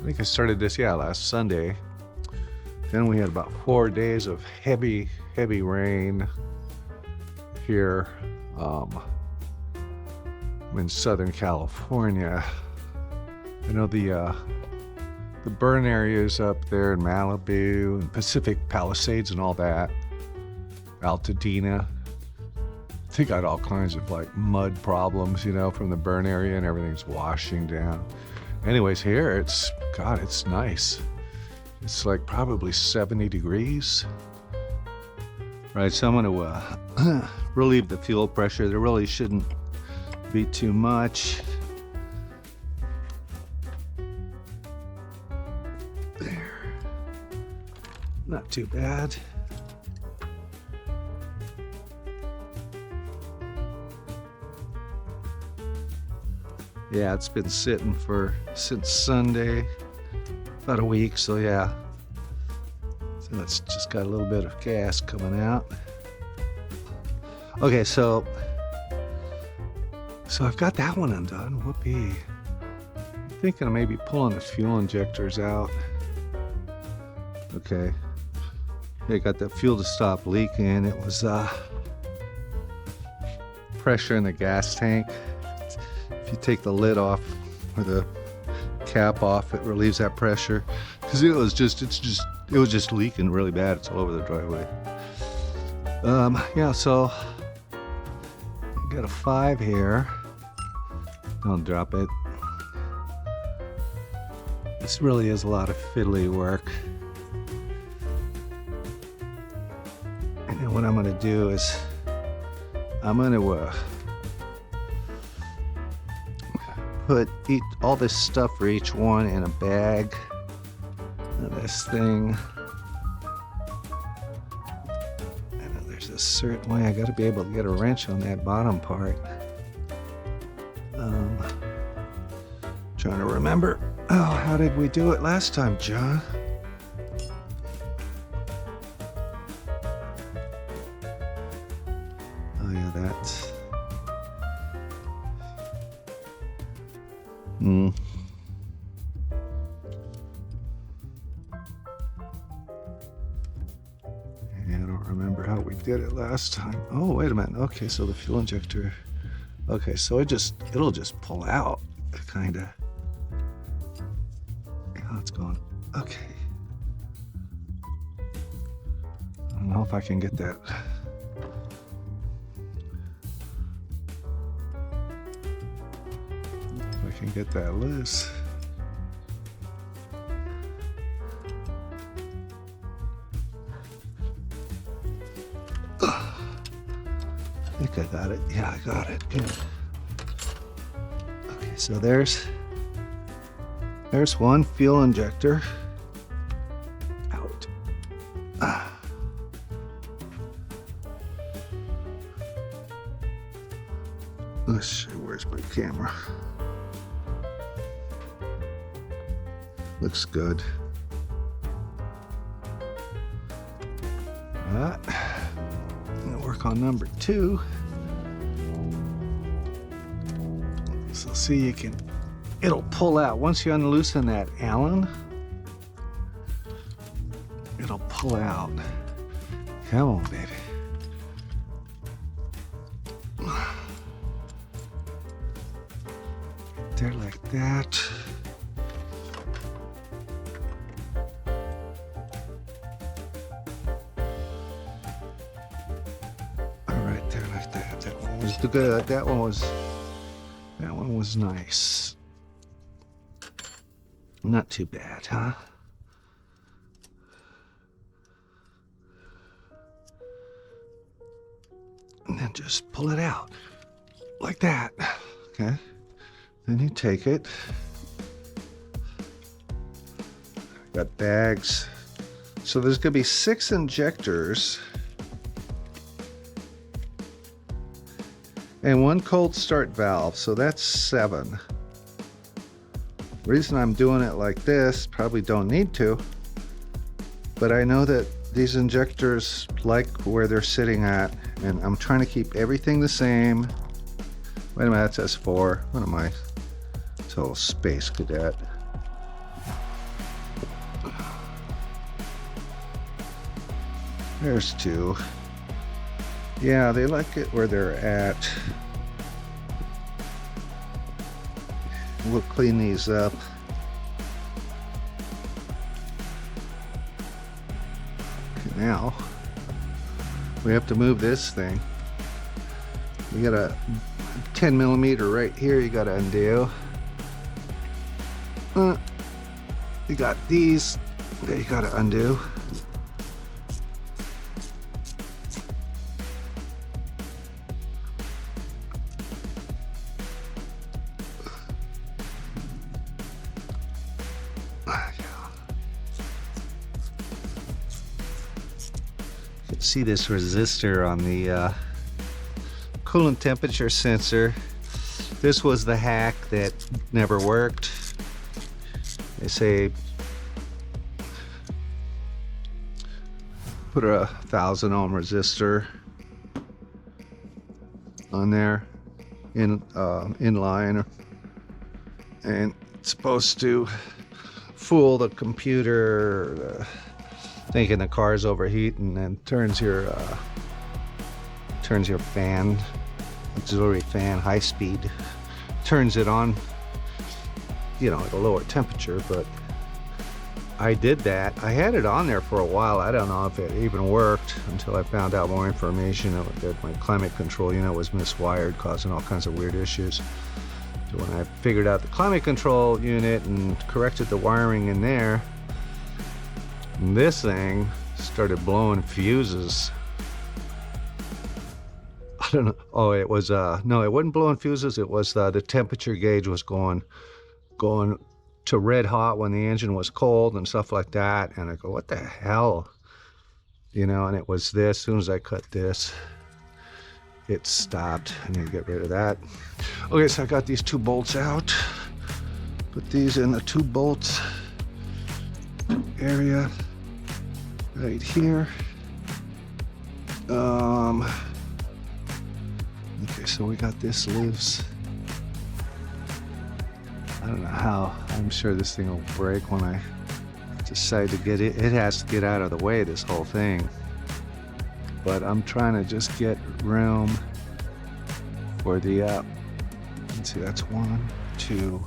think I started this, yeah, last Sunday. Then we had about 4 days of heavy rain here in Southern California. I know the burn areas up there in Malibu and Pacific Palisades and all that, Altadena, they got all kinds of like mud problems, you know, from the burn area, and everything's washing down. Anyways, here it's nice. It's like probably 70 degrees. Right, so I'm gonna relieve the fuel pressure. There really shouldn't be too much. There. Not too bad. Yeah, it's been sitting since Sunday, about a week, so yeah. So it's just got a little bit of gas coming out. Okay, so I've got that one undone. Whoopee. I'm thinking of maybe pulling the fuel injectors out. Okay. I got the fuel to stop leaking. It was pressure in the gas tank. If you take the lid off or the cap off, it relieves that pressure. Because it was just leaking really bad. It's all over the driveway. Yeah, so got a 5 here. Don't drop it. This really is a lot of fiddly work. And then what I'm gonna do is I'm gonna put all this stuff for each one in a bag. This thing. And then there's a certain way I gotta be able to get a wrench on that bottom part. Trying to remember. Oh, how did we do it last time, John? Oh yeah, that's. Yeah, I don't remember how we did it last time. Oh, wait a minute. Okay, so the fuel injector. Okay, so it'll just pull out, kinda. Oh, it's going. Okay. I don't know if I can get that. If I can get that loose. I think I got it. Yeah, I got it. Good. Okay, so there's one fuel injector out. Let's see, where's my camera? Looks good. All right. I'm gonna work on number 2. So see, it'll pull out. Once you unloosen that Allen, it'll pull out. Come on, baby. There like that. All right, there like that. That one was good. That one was nice. Not too bad, huh? And then just pull it out like that. Okay. Then you take it. Got bags. So there's gonna be 6 injectors and 1 cold start valve, so that's 7. The reason I'm doing it like this, probably don't need to, but I know that these injectors like where they're sitting at, and I'm trying to keep everything the same. Wait a minute, that says 4. What am I? Total space cadet. There's two. Yeah, they like it where they're at. We'll clean these up. Okay, now we have to move this thing. You got a 10 millimeter right here you got to undo. You got these that you got to undo. You can see this resistor on the coolant temperature sensor. This was the hack that never worked. They say put a 1,000 ohm resistor on there in line, and it's supposed to fool the computer thinking the car's overheating, and turns your fan, auxiliary fan, high speed, turns it on, you know, at a lower temperature. But I did that. I had it on there for a while. I don't know if it even worked until I found out more information that my climate control unit was miswired, causing all kinds of weird issues. So when I figured out the climate control unit and corrected the wiring in there, this thing started blowing fuses. I don't know. Oh, it was no, it wasn't blowing fuses. It was the temperature gauge was going to red hot when the engine was cold and stuff like that. And I go, what the hell? You know, and it was this. As soon as I cut this, it stopped. I need to get rid of that. Okay, so I got these two bolts out. Put these in the two bolts area right here. Okay, so we got this loose. I don't know how. I'm sure this thing will break when I decide to get it. It has to get out of the way, this whole thing. But I'm trying to just get room for the, let's see, that's 1, 2.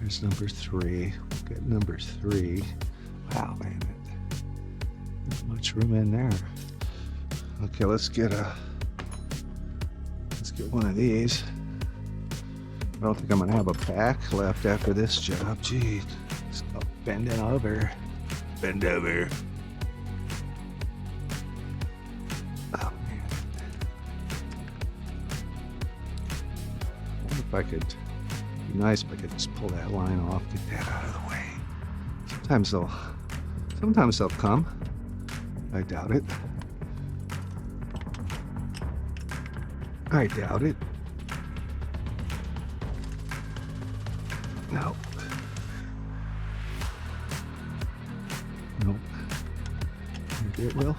There's number 3. We'll get number 3. Wow, man, not much room in there. Okay, let's get one of these. I don't think I'm gonna have a pack left after this job. Gee, let's go bending over. Bend over. Oh man. I wonder if I could, it'd be nice if I could just pull that line off, get that out of the way. Sometimes they'll come. I doubt it. I doubt it. No. Nope. Maybe it will.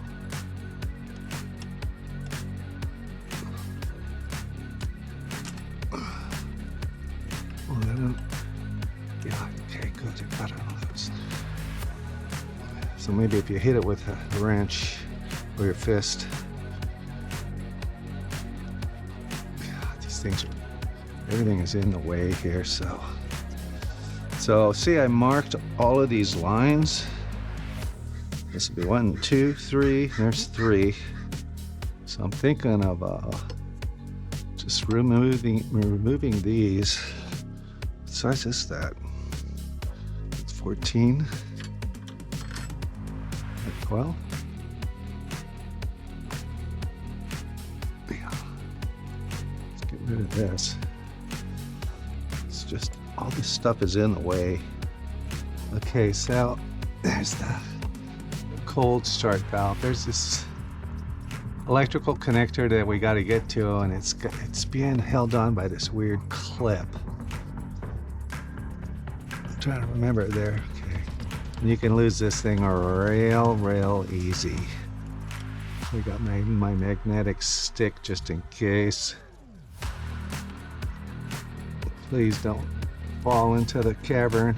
Well, then, yeah, okay, good. It got out of this. So maybe if you hit it with a wrench or your fist. Things, everything is in the way here. So see, I marked all of these lines. This would be 1, 2, 3. There's 3. So I'm thinking of just removing these. What size is that? It's 14. 12. Rid of this. It's just all this stuff is in the way. Okay, so there's the cold start valve. There's this electrical connector that we got to get to, and it's being held on by this weird clip. I'm trying to remember it there. Okay, and you can lose this thing real easy. We got my magnetic stick just in case. Please don't fall into the cavern.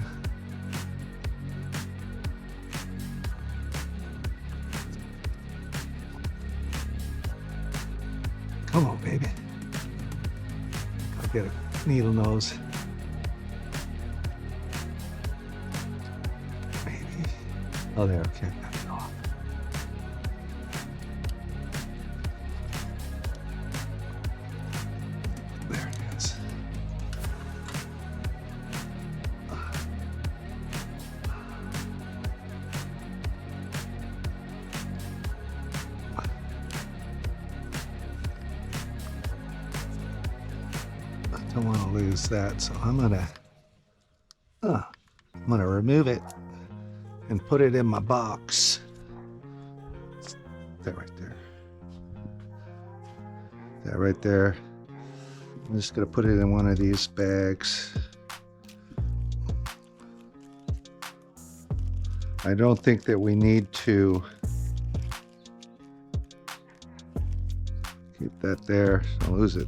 get a needle nose. Maybe. Oh, there, okay. Got it off. There it is. Don't want to lose that, so I'm gonna remove it and put it in my box. That right there. That right there. I'm just gonna put it in one of these bags. I don't think that we need to keep that there. Don't lose it.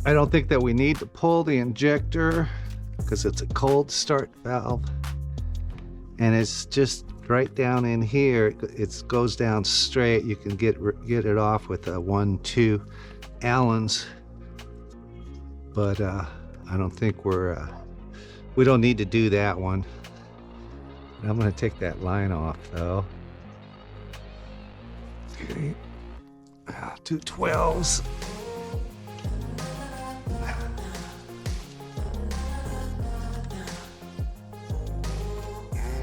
I don't think that we need to pull the injector because it's a cold start valve, and it's just right down in here. It goes down straight. You can get it off with a 1-2 Allen's, but I don't think we don't need to do that one. I'm gonna take that line off though. Okay, 2 12s.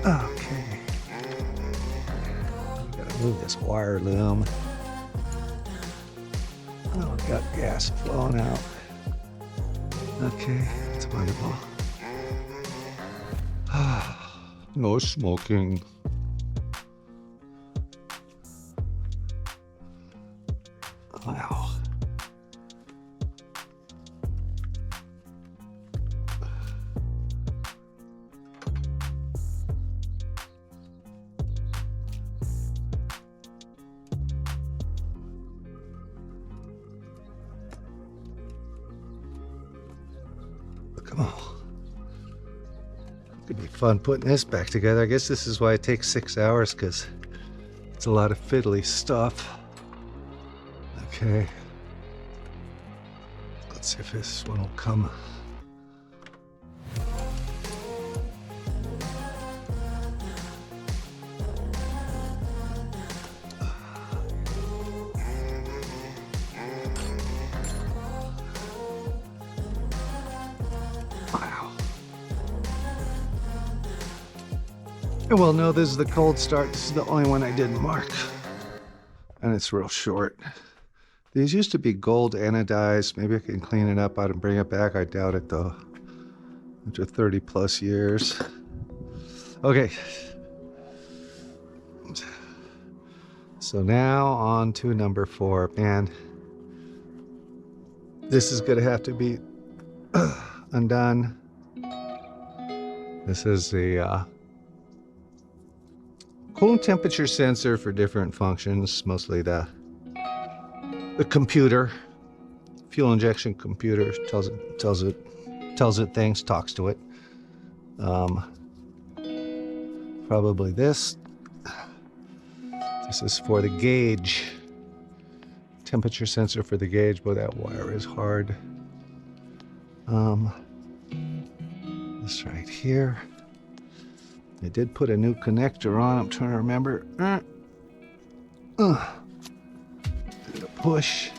Okay. Gotta move this wire loom. Oh, we got gas flowing out. Okay, that's wonderful. No smoking. Wow. Come on. Could be fun putting this back together. I guess this is why it takes 6 hours, because it's a lot of fiddly stuff. Okay. Let's see if this one will come. Well, no, this is the cold start. This is the only one I didn't mark. And it's real short. These used to be gold anodized. Maybe I can clean it up out and bring it back. I doubt it though. After 30 plus years. Okay. So now on to number 4. Man, this is gonna have to be undone. This is the coolant temperature sensor for different functions, mostly the computer, fuel injection computer tells it things, talks to it. Probably this. This is for the gauge, temperature sensor for the gauge. Boy, that wire is hard. This right here. I did put a new connector on. I'm trying to remember. Did a push.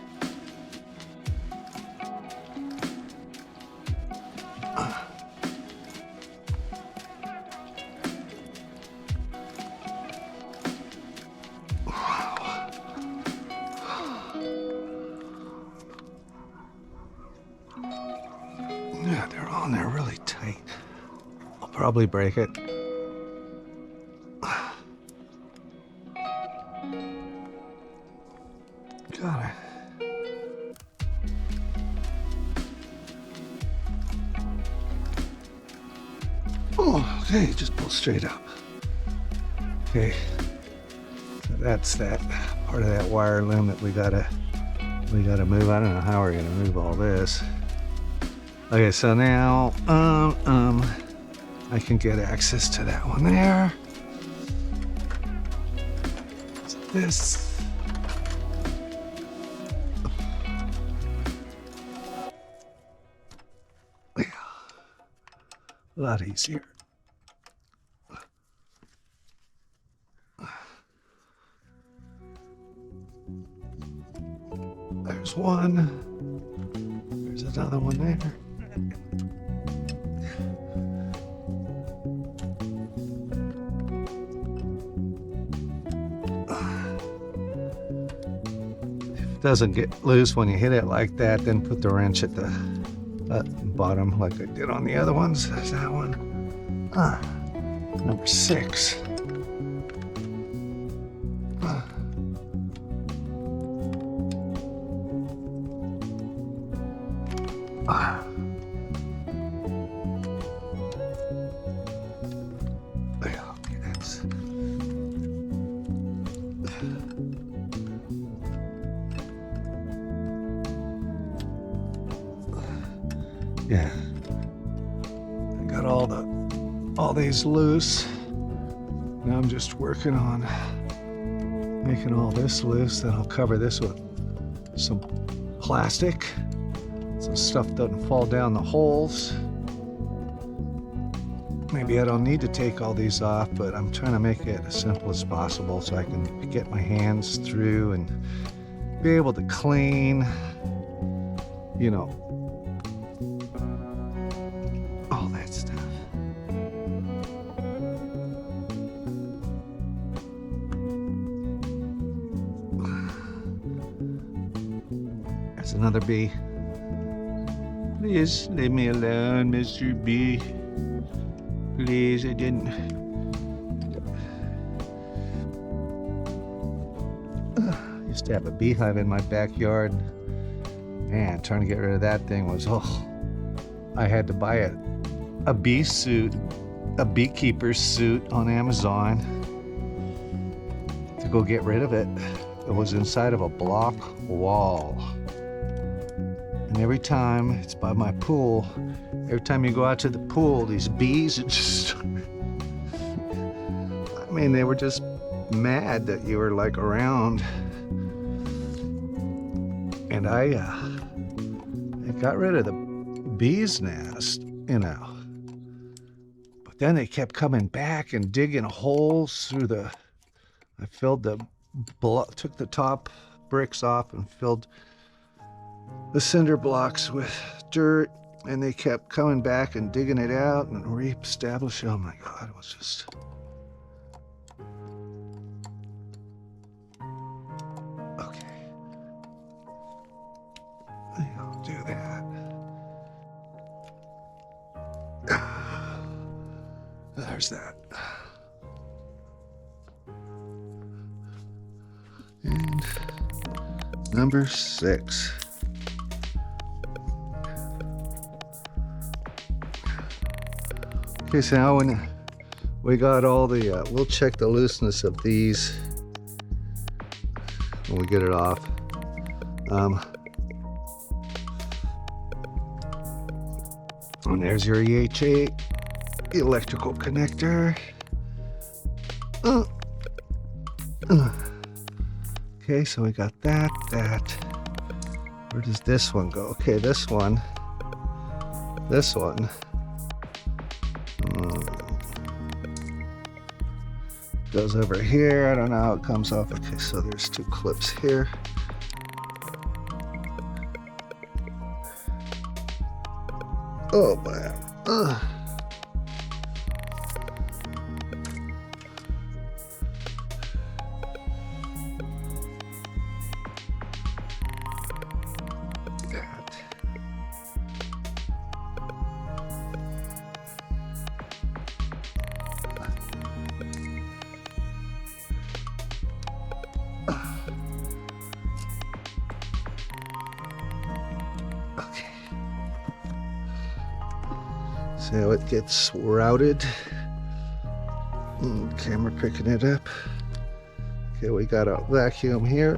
Yeah, they're on there really tight. I'll probably break it. Got it. Oh, okay, just pull straight up. Okay, so that's that part of that wire loom that we gotta move. I don't know how we're gonna move all this. Okay, so now I can get access to that one there. So this. a lot easier. There's one. There's another one there. If it doesn't get loose when you hit it like that, then put the wrench at the bottom like I did on the other ones. There's that one. Number 6. Okay, that's... Yeah. I got all these loose. Now I'm just working on making all this loose. Then I'll cover this with some plastic so stuff doesn't fall down the holes. Maybe I don't need to take all these off, but I'm trying to make it as simple as possible so I can get my hands through and be able to clean, you know, all that stuff. There's another bee. Please leave me alone, Mr. B. Please, I didn't. Used to have a beehive in my backyard. Man, trying to get rid of that thing was, I had to buy a bee suit, a beekeeper's suit on Amazon to go get rid of it. It was inside of a block wall. And every time, it's by my pool, every time you go out to the pool, these bees, it just, I mean, they were just mad that you were like around. And I got rid of the bee's nest, you know. But then they kept coming back and digging holes through the, I filled the, took the top bricks off and filled the cinder blocks with dirt, and they kept coming back and digging it out and reestablishing. Oh my God, it was just... Okay. I'll do that. There's that. And number 6. Okay, so now when we got all the, we'll check the looseness of these when we get it off. And there's your EHA electrical connector. Okay, so we got that. Where does this one go? Okay, this one. Goes over here. I don't know how it comes off. Okay, so there's 2 clips here. Oh man. So it gets routed. Camera picking it up. Okay, we got a vacuum here.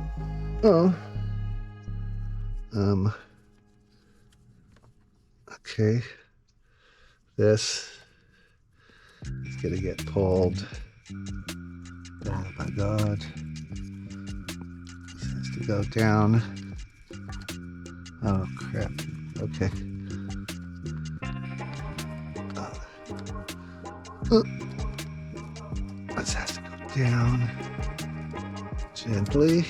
Okay. This is gonna get pulled. Oh my God. This has to go down. Oh crap. Okay. This has to go down gently.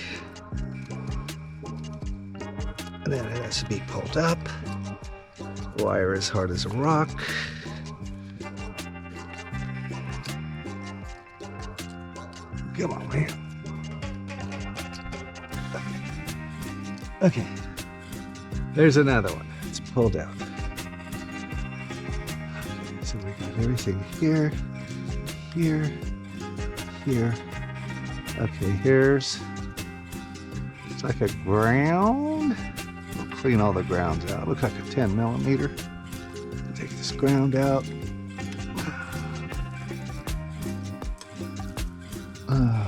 And then it has to be pulled up. Wire as hard as a rock. Come on, man. Okay. There's another one. It's pulled out. Okay, so we got everything here, here, here. Okay, here's, it's like a ground. We'll clean all the grounds out. Looks like a 10 millimeter. Take this ground out. I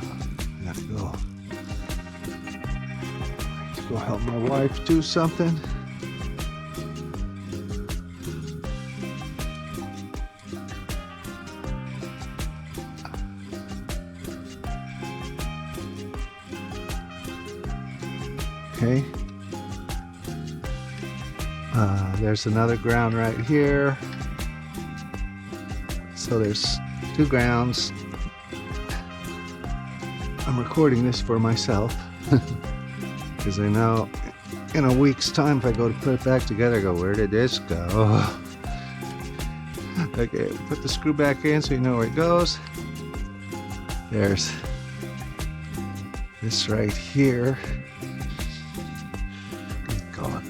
have to go help my wife do something. Okay. There's another ground right here. So there's two grounds. I'm recording this for myself because I know in a week's time if I go to put it back together, I go, where did this go? Okay, put the screw back in so you know where it goes. There's this right here.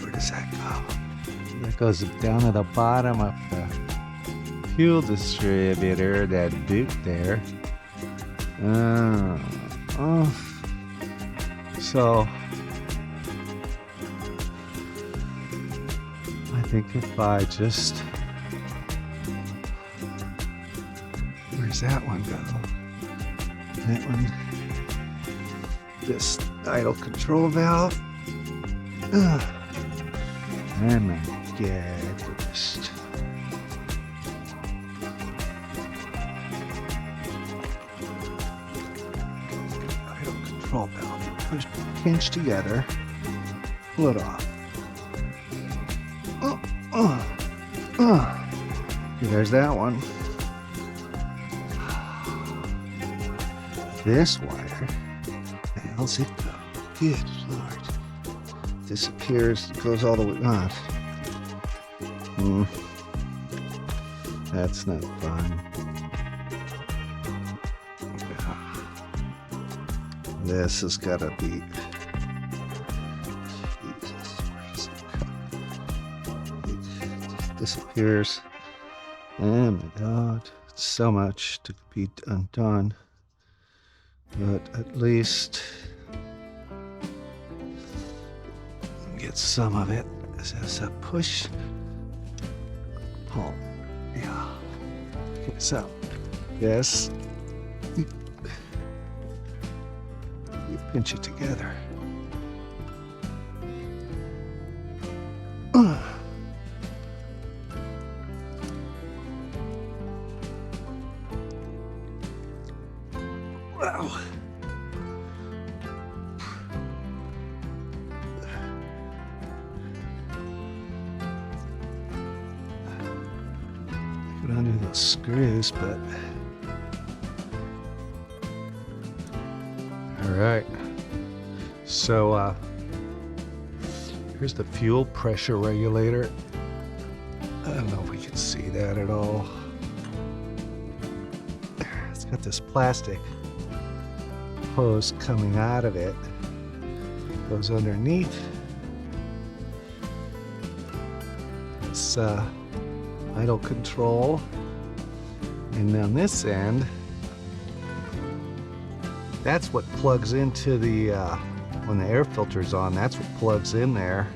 Where does that go? That goes down to the bottom of the fuel distributor, that boot there. So I think if I just, where's that one go? That one, this idle control valve. Oh my God, just idle control valve. Push, pinch together, pull it off. Okay, there's that one. This wire, where how's it go? Good Lord. Disappears, goes all the way off. That's not fun. This has got to be. Jesus, where is it? It just disappears. Oh my God, it's so much to be undone. But at least get some of it. This is a push. Pull. Yeah. Okay, so yes. You pinch it together. Wow. Under those screws, but all right. So here's the fuel pressure regulator. I don't know if we can see that at all. It's got this plastic hose coming out of it. Goes underneath. It's idle control, and on this end, that's what plugs into the when the air filter's on. That's what plugs in there,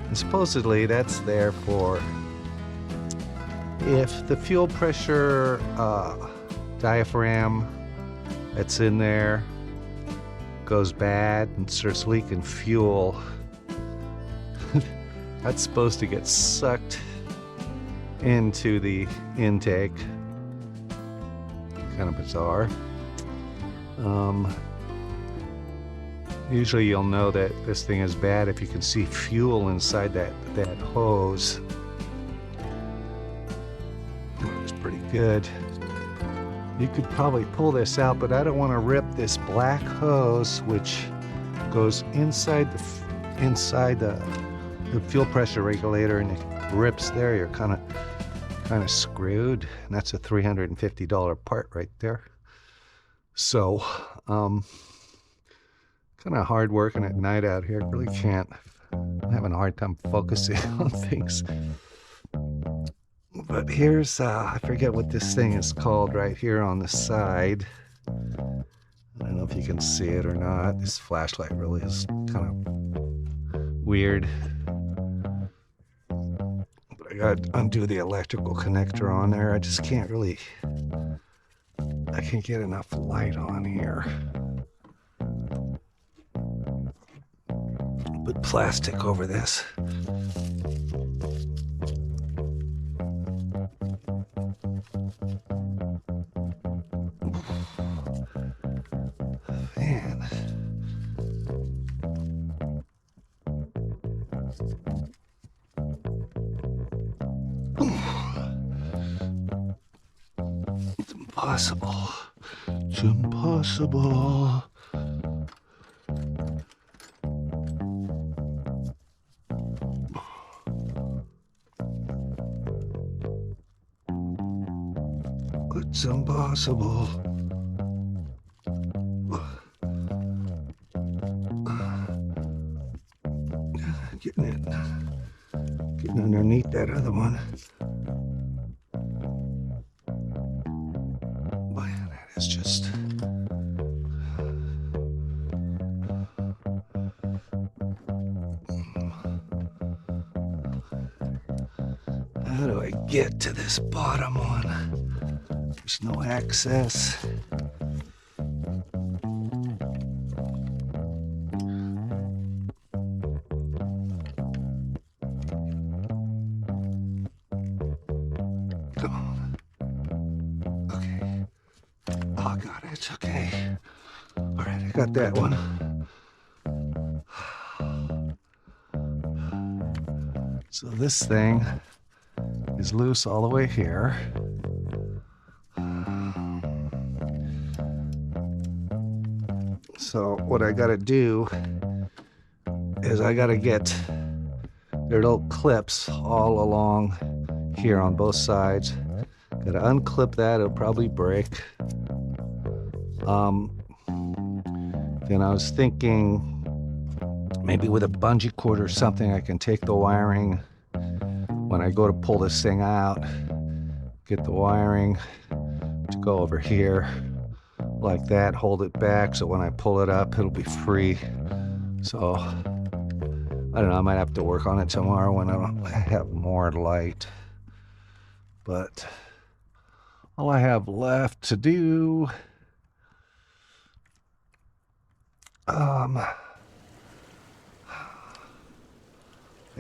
and supposedly that's there for if the fuel pressure diaphragm that's in there goes bad and starts leaking fuel. That's supposed to get sucked into the intake. Kind of bizarre. Usually you'll know that this thing is bad if you can see fuel inside that hose. It's pretty good. You could probably pull this out, but I don't want to rip this black hose, which goes inside the fuel pressure regulator, and it rips there. You're kind of screwed, and that's a $350 part right there. So, kind of hard working at night out here. Really can't. I'm having a hard time focusing on things. But here's, I forget what this thing is called right here on the side. I don't know if you can see it or not. This flashlight really is kind of weird. But I got to undo the electrical connector on there. I just can't really, I can't get enough light on here. Put plastic over this. Man. It's impossible. It's impossible. It's impossible. Getting underneath that other one. Man, that is just. How do I get to this bottom one? There's no access. Come on. Okay. Oh, I got it. Okay. All right, I got that one. So this thing is loose all the way here. So what I gotta do is I gotta get their little clips all along here on both sides. Gotta unclip that, it'll probably break. Then I was thinking maybe with a bungee cord or something I can take the wiring when I go to pull this thing out, get the wiring to go over here like that, hold it back so when I pull it up it'll be free. So I don't know, I might have to work on it tomorrow when I don't have more light. But all I have left to do, I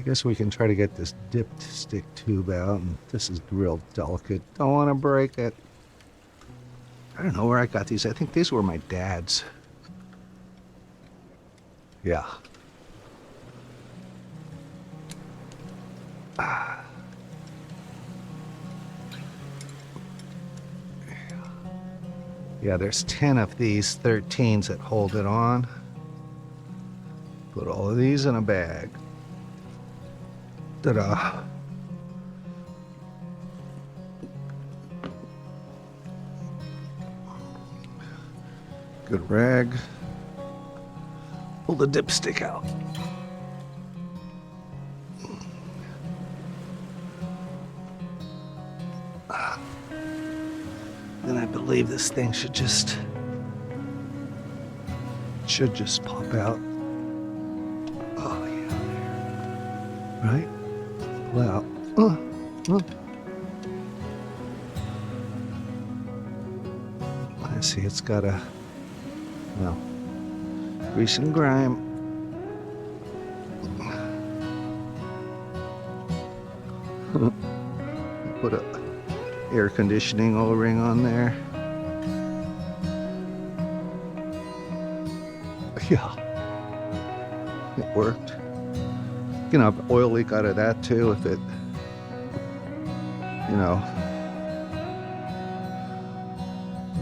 guess we can try to get this dipstick tube out, and this is real delicate. Don't want to break it. I don't know where I got these. I think these were my dad's. Yeah. Yeah, there's 10 of these 13s that hold it on. Put all of these in a bag. Ta-da. Good rag. Pull the dipstick out. Then I believe this thing should just pop out. Oh yeah, right? Well, I see it's got a, well, grease and grime. Put a air conditioning O-ring on there. Yeah, it worked. You know, oil leak out of that too if it, you know,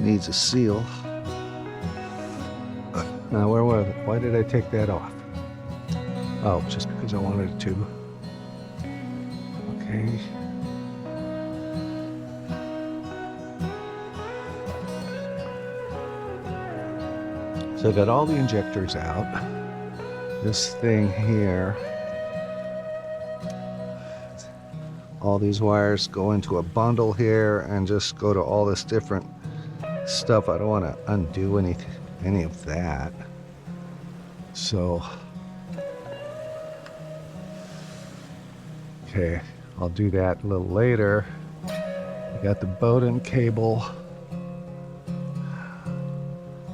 needs a seal. Now where was it? Why did I take that off? Oh, just because I wanted it to. Okay. So I got all the injectors out. This thing here, all these wires go into a bundle here and just go to all this different stuff. I don't want to undo any of that. So, okay, I'll do that a little later. I got the Bowden cable.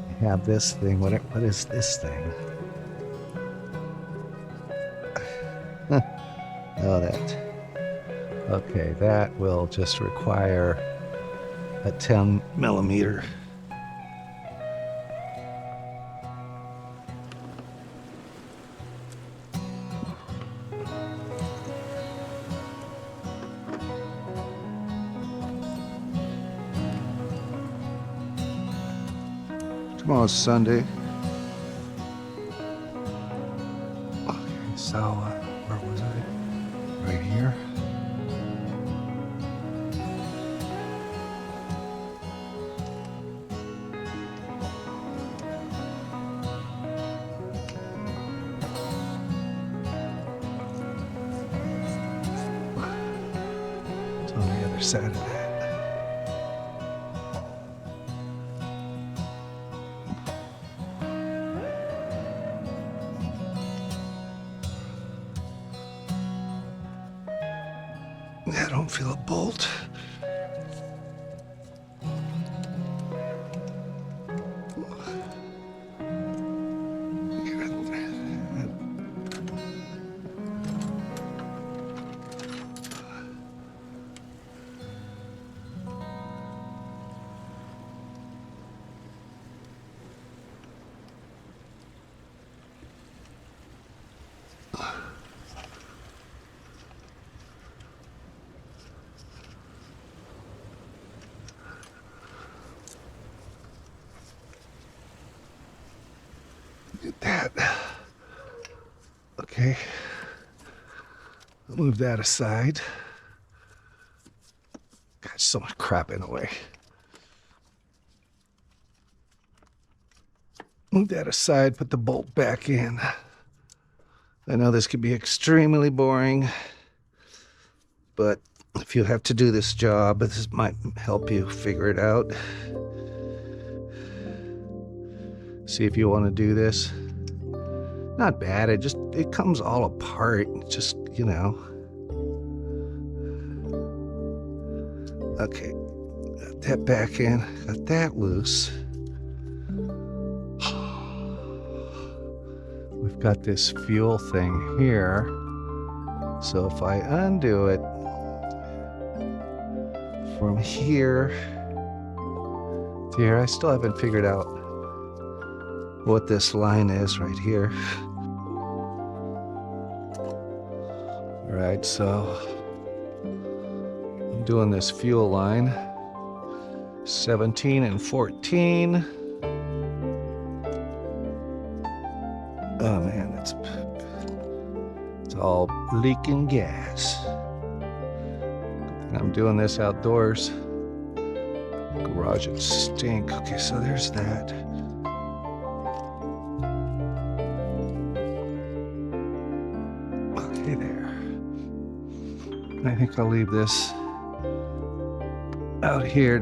I have this thing. What is this thing? Oh, that. Okay, that will just require a 10 millimeter. Tomorrow's Sunday. Okay, so where was I? Right here. It's on the other side of that. I don't feel a bolt. Get that. Okay. I'll move that aside. Got so much crap in the way. Move that aside, put the bolt back in. I know this could be extremely boring, but if you have to do this job, this might help you figure it out. See if you want to do this. Not bad, it comes all apart, just, you know. Okay, got that back in, got that loose. We've got this fuel thing here. So if I undo it from here to here, I still haven't figured out what this line is right here. All right, so I'm doing this fuel line, 17 and 14. Oh man, it's all leaking gas. I'm doing this outdoors. Garage would stink. Okay, so there's that. Okay, there. I think I'll leave this out here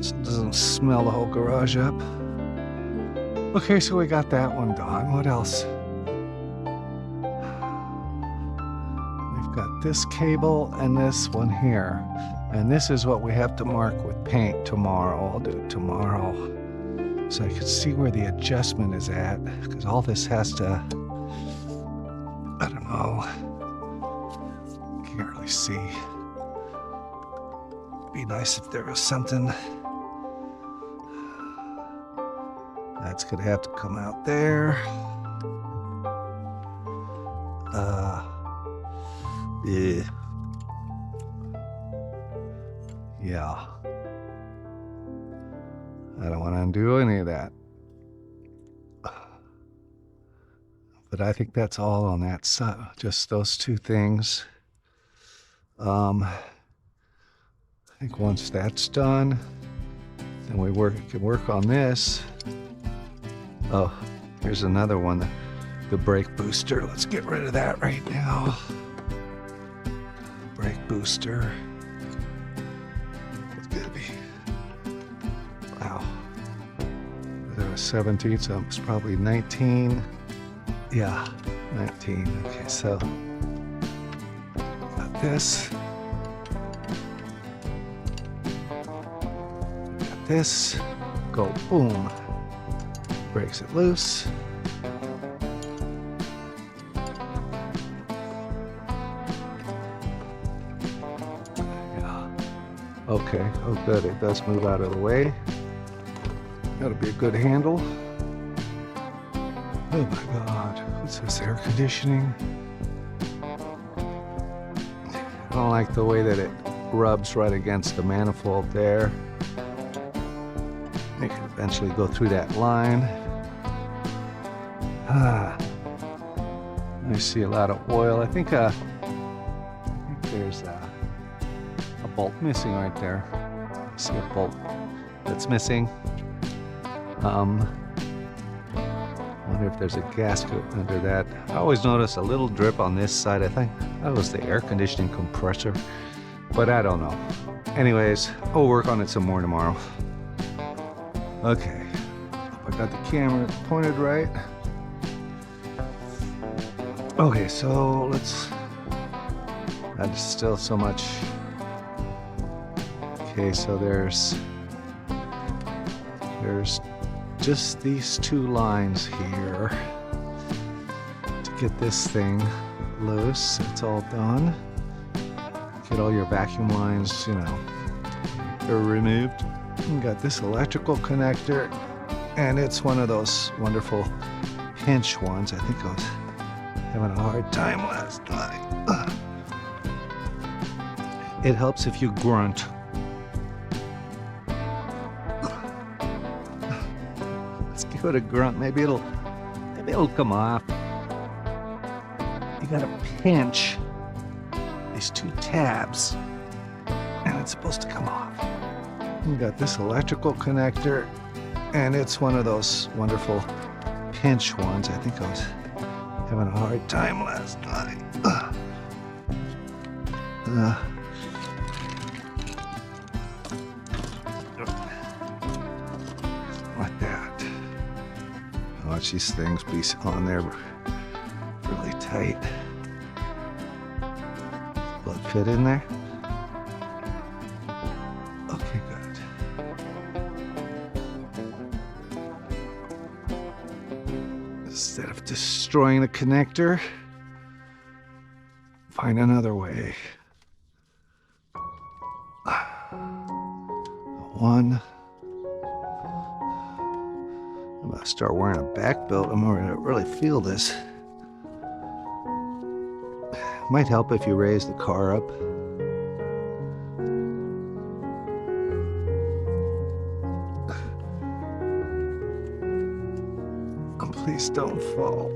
so it doesn't smell the whole garage up. Okay, so we got that one done. What else? We've got this cable and this one here. And this is what we have to mark with paint tomorrow. I'll do it tomorrow, so I can see where the adjustment is at, because all this has to, I don't know, can't really see. Be nice if there was something that's gonna have to come out there. Yeah. I don't want to undo any of that. But I think that's all on that side, just those two things. I think once that's done, then we can work on this. Oh, here's another one, the brake booster. Let's get rid of that right now. Brake booster. It's gonna be, wow. That was 17, so it's probably 19. Yeah, 19. Okay, so got this. Got this. Go boom. Breaks it loose. Yeah. Okay. Oh, good. It does move out of the way. That'll be a good handle. Oh my God. What's this, air conditioning? I don't like the way that it rubs right against the manifold there. It can eventually go through that line. I see a lot of oil. I think there's a bolt missing right there. I see a bolt that's missing. Wonder if there's a gasket under that. I always notice a little drip on this side. I think that was the air conditioning compressor, but I don't know. Anyways, I'll work on it some more tomorrow. Okay, hope I got the camera pointed right. Okay, so let's, that's still so much. Okay, so there's just these two lines here to get this thing loose. It's all done. Get all your vacuum lines, you know, they're removed. You got this electrical connector, and it's one of those wonderful pinch ones. I think I was having a hard time last night. It helps if you grunt. Let's give it a grunt. Maybe it'll come off. You gotta pinch these two tabs, and it's supposed to come off. You got this electrical connector, and it's one of those wonderful pinch ones. I think I was having a hard time last night. Like that. Watch these things be on there really tight. Will it fit in there? Okay, good. Instead of destroying the connector, find another way. One. I'm gonna start wearing a back belt. I'm gonna really feel this. Might help if you raise the car up. Please don't fall.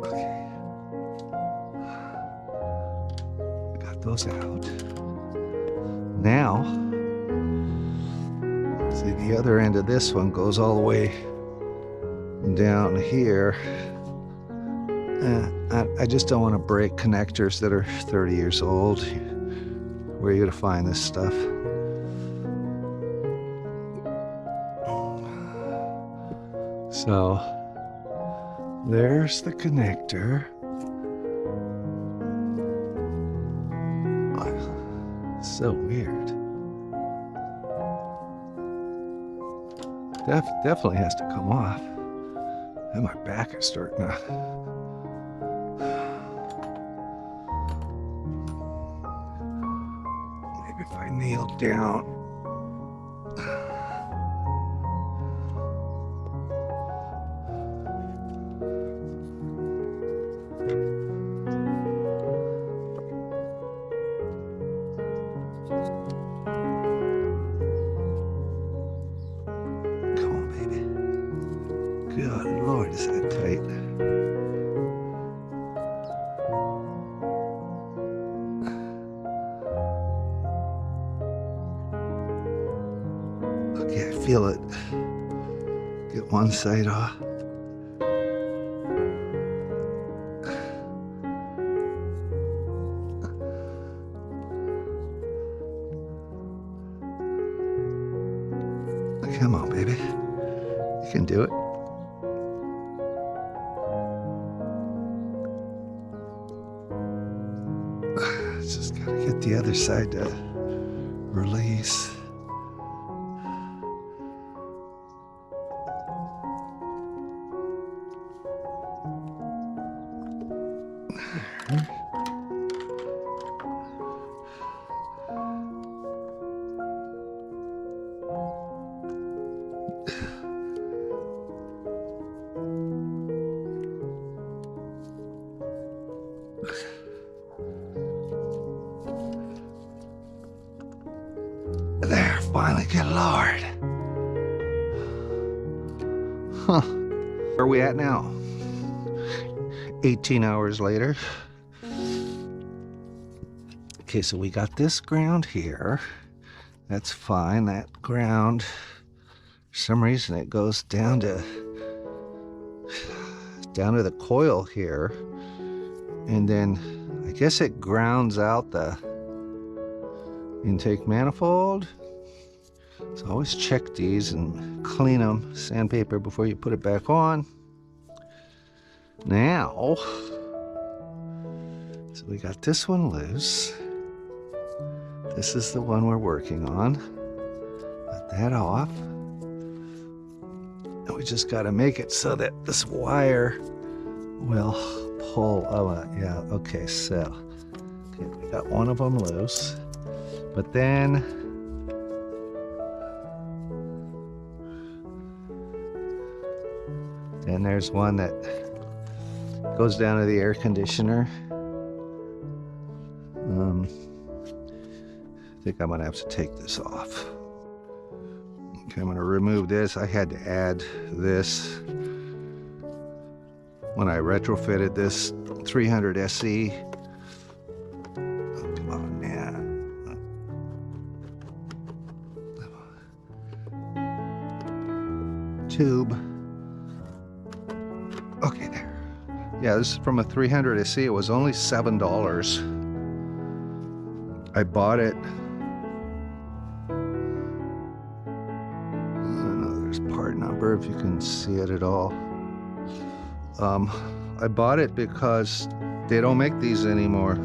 Okay. Got those out. Now, see, the other end of this one goes all the way down here. I just don't want to break connectors that are 30 years old. Where are you going to find this stuff? So, there's the connector. So weird. Definitely has to come off. And my back is starting to... Maybe if I kneel down. Good Lord, is that tight? Okay, I feel it. Get one side off. Come on, baby. You can do it. Just gotta get the other side to release. There, finally, good Lord. Huh. Where are we at now? 18 hours later. Okay, so we got this ground here. That's fine. That ground, for some reason, it goes down to the coil here. And then I guess it grounds out the intake manifold. So always check these and clean them, sandpaper, before you put it back on. Now, so we got this one loose. This is the one we're working on. Got that off. And we just got to make it so that this wire will pull. Oh, yeah, okay, so okay, we got one of them loose. But then there's one that goes down to the air conditioner. I think I'm gonna have to take this off. Okay, I'm gonna remove this. I had to add this when I retrofitted this 300 SE. Come on, man. Tube. Okay, there. Yeah, this is from a 300 SE. It was only $7. I bought it. I don't know, there's part number if you can see it at all. I bought it because they don't make these anymore.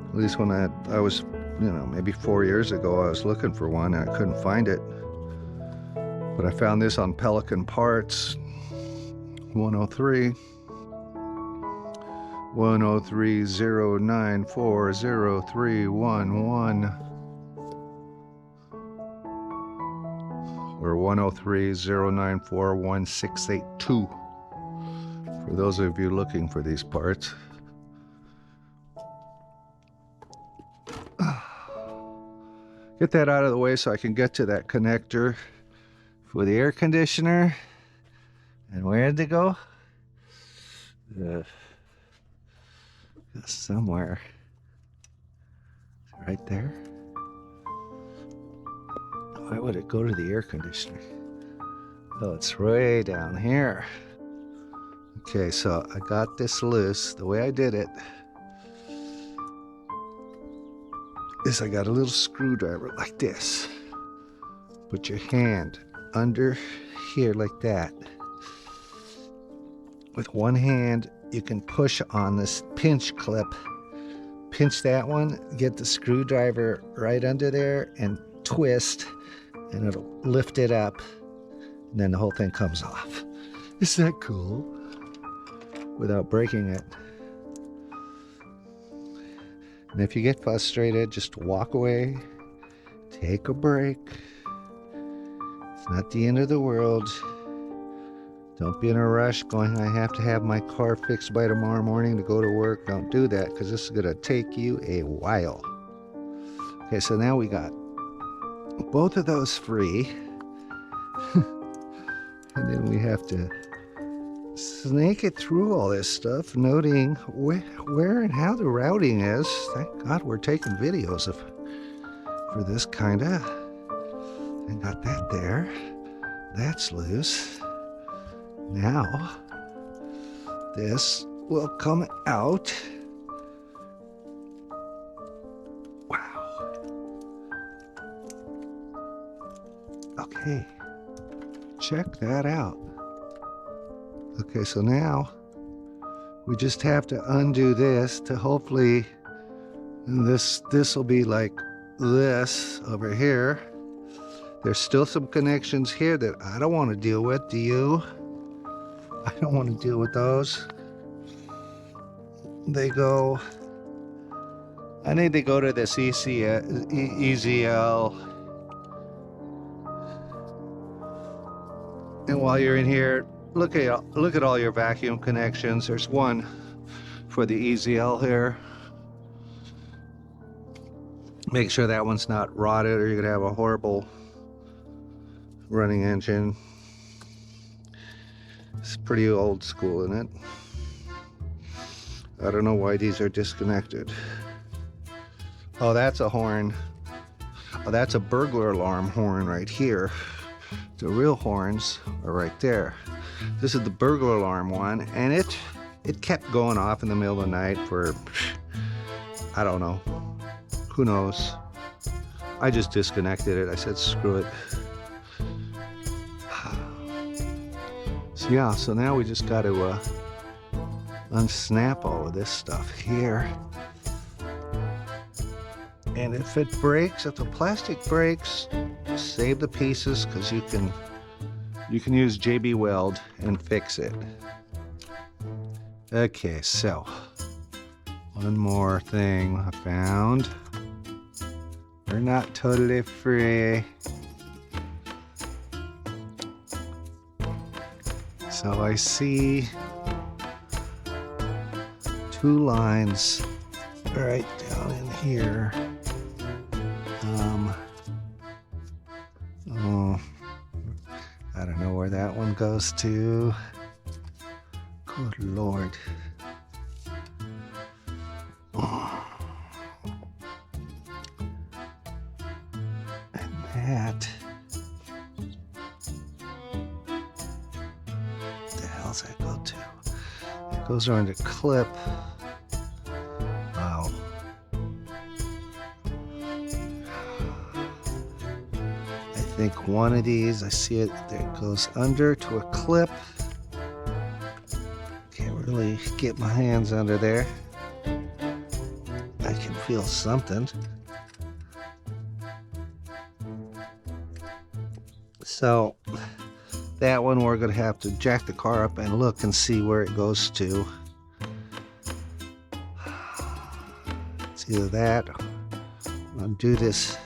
At least when I was, maybe 4 years ago, I was looking for one and I couldn't find it. But I found this on Pelican Parts, 103. 103-094-0311 or 103-094-1682 for those of you looking for these parts. Get that out of the way so I can get to that connector for the air conditioner. And where did it go? Somewhere. Right there. Why would it go to the air conditioner? Oh, it's way down here. Okay, so I got this loose. The way I did it is I got a little screwdriver like this. Put your hand under here like that. With one hand, you can push on this pinch clip. Pinch that one, get the screwdriver right under there and twist, and it'll lift it up, and then the whole thing comes off. Isn't that cool? Without breaking it. And if you get frustrated, just walk away, take a break. It's not the end of the world. Don't be in a rush going, I have to have my car fixed by tomorrow morning to go to work. Don't do that, because this is going to take you a while. Okay, so now we got both of those free. And then we have to snake it through all this stuff, noting where and how the routing is. Thank God we're taking videos for this kinda. And got that there. That's loose. Now, this will come out. Wow. Okay. Check that out. Okay, so now we just have to undo this to hopefully, and this will be like this over here. There's still some connections here that I don't want to deal with. Do you? I don't want to deal with those. They go, I need to go to this EZL. And while you're in here, look at all your vacuum connections. There's one for the EZL here. Make sure that one's not rotted or you're gonna have a horrible running engine. It's pretty old school, isn't it? I don't know why these are disconnected. Oh, that's a horn. Oh, that's a burglar alarm horn right here. The real horns are right there. This is the burglar alarm one, and it kept going off in the middle of the night for, I don't know, who knows. I just disconnected it. I said, screw it. So yeah, so now we just got to unsnap all of this stuff here. And if it breaks, if the plastic breaks, save the pieces, because you can use JB Weld and fix it. Okay, so one more thing I found. We're not totally free. So I see two lines right down in here. Oh, I don't know where that one goes to. Good Lord. And that. What the hell's that go to? It goes around a clip. Wow. I think one of these, I see it, there it goes under to a clip. Can't really get my hands under there. I can feel something. So that one we're going to have to jack the car up and look and see where it goes to. It's either that, undo this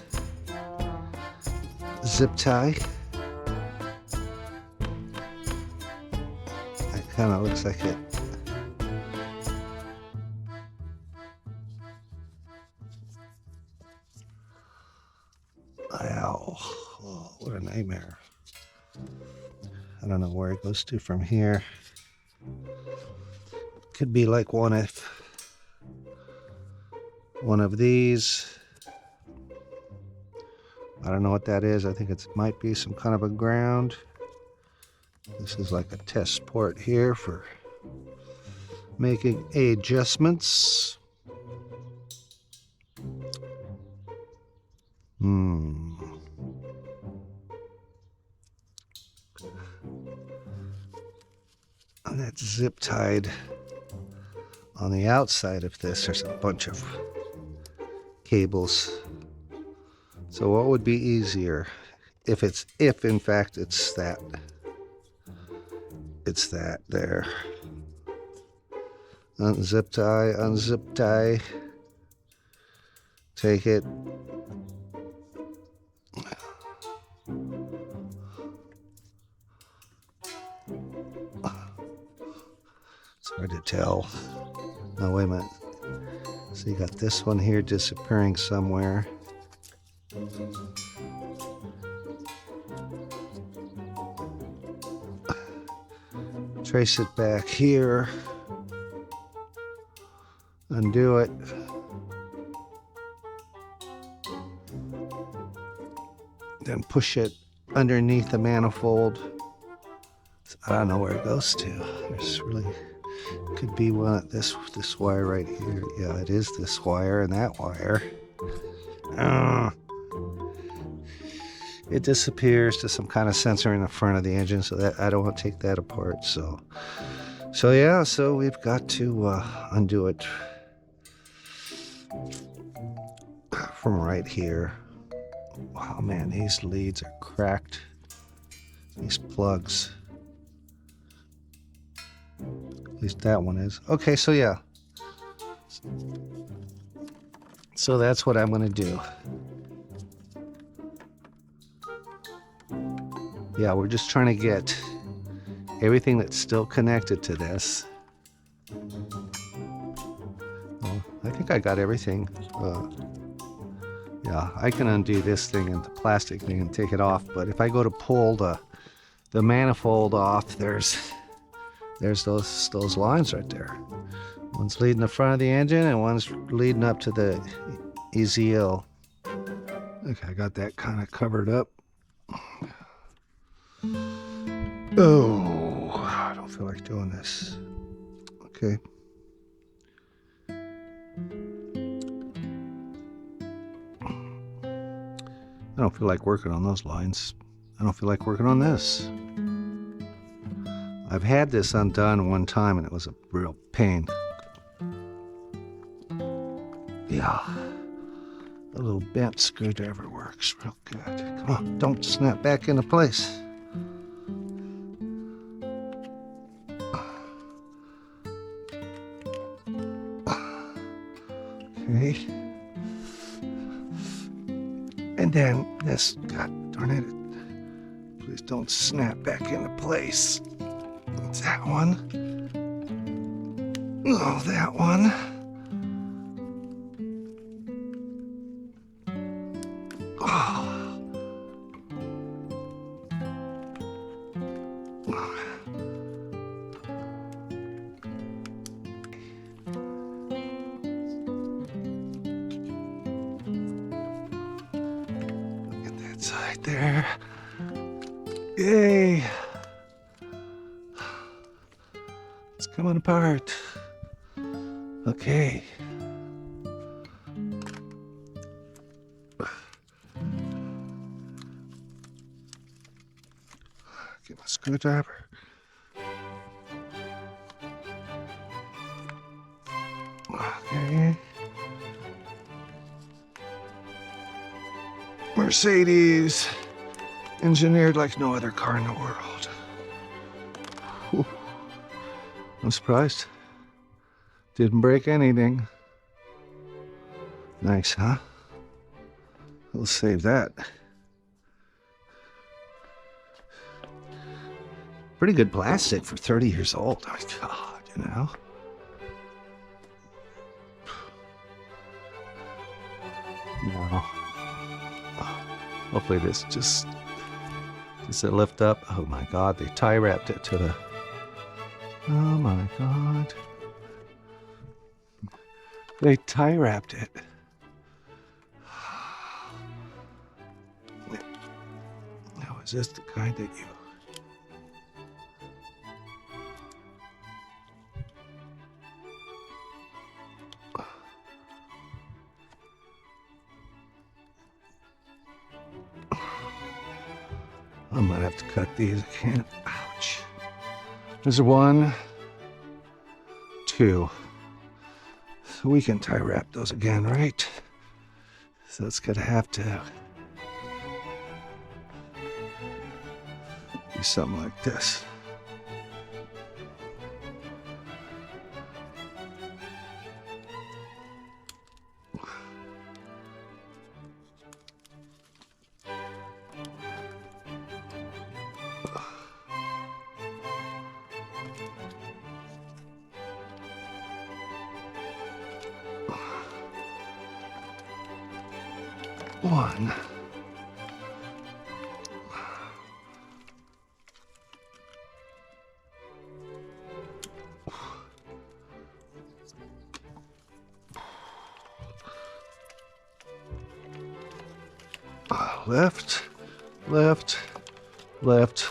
zip tie. That kind of looks like it. Ow, oh, what a nightmare. I don't know where it goes to from here. Could be like one of these. I don't know what that is. I think it might be some kind of a ground. This is like a test port here for making adjustments. And that's zip tied on the outside of this. There's a bunch of cables. So what would be easier if in fact it's that there. Unzip tie, take it. It's hard to tell. No, wait a minute. So you got this one here disappearing somewhere. trace it back here, undo it. Then push it underneath the manifold. I don't know where it goes to. There's really could be one this wire right here. Yeah, it is this wire and that wire. It disappears to some kind of sensor in the front of the engine, so that I don't want to take that apart. So yeah, so we've got to undo it from right here. Wow, man, these leads are cracked. These plugs. At least that one is. Okay, so yeah. So that's what I'm going to do. Yeah, we're just trying to get everything that's still connected to this. Well, I think I got everything. Yeah, I can undo this thing and the plastic thing and take it off, but if I go to pull the manifold off, there's those lines right there. One's leading the front of the engine and one's leading up to the EZL. Okay, I got that kind of covered up. Oh, I don't feel like doing this. Okay. I don't feel like working on those lines. I don't feel like working on this. I've had this undone one time and it was a real pain. Yeah. A little bent screwdriver works real good. Come on, don't snap back into place. Okay. And then this, God darn it, please don't snap back into place. It's that one. Oh, that one. Oh. Look at that side there. Yay. It's coming apart. Okay. Get my screwdriver. Okay. Mercedes, engineered like no other car in the world. Whew. I'm surprised. Didn't break anything. Nice, huh? We'll save that. Pretty good plastic for 30 years old. I mean, God, you know. No. Hopefully this just does it lift up. Oh my God, they tie wrapped it to the. Oh my God. They tie wrapped it. Now, is this the kind that you. I might have to cut these. I can't. Ouch. There's 1, 2. So we can tie wrap those again, right? So it's gonna have to be something like this. One. Left, left, left,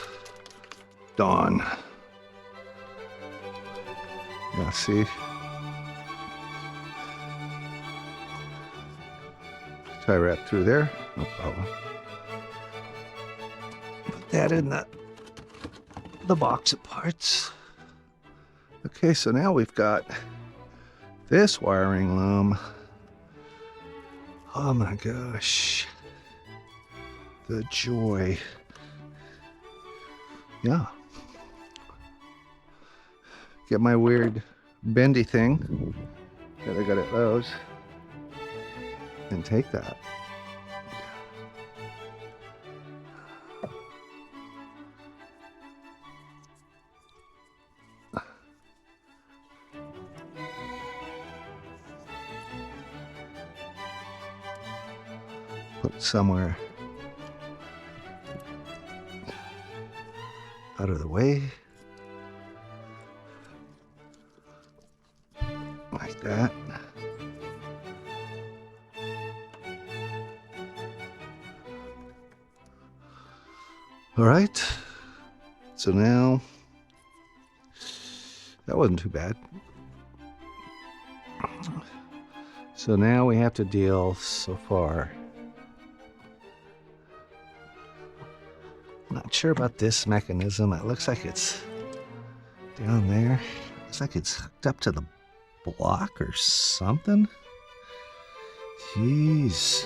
dawn. Yeah, see? Tie wrap through there, no problem. Put that in the box of parts. Okay, so now we've got this wiring loom. Oh my gosh. The joy. Yeah. Get my weird bendy thing that I got at Lowe's and take that. Put it somewhere out of the way. Like that. All right. So now, that wasn't too bad. So now we have to deal so far. Not sure about this mechanism. It looks like it's down there. Looks like it's hooked up to the block or something. Jeez.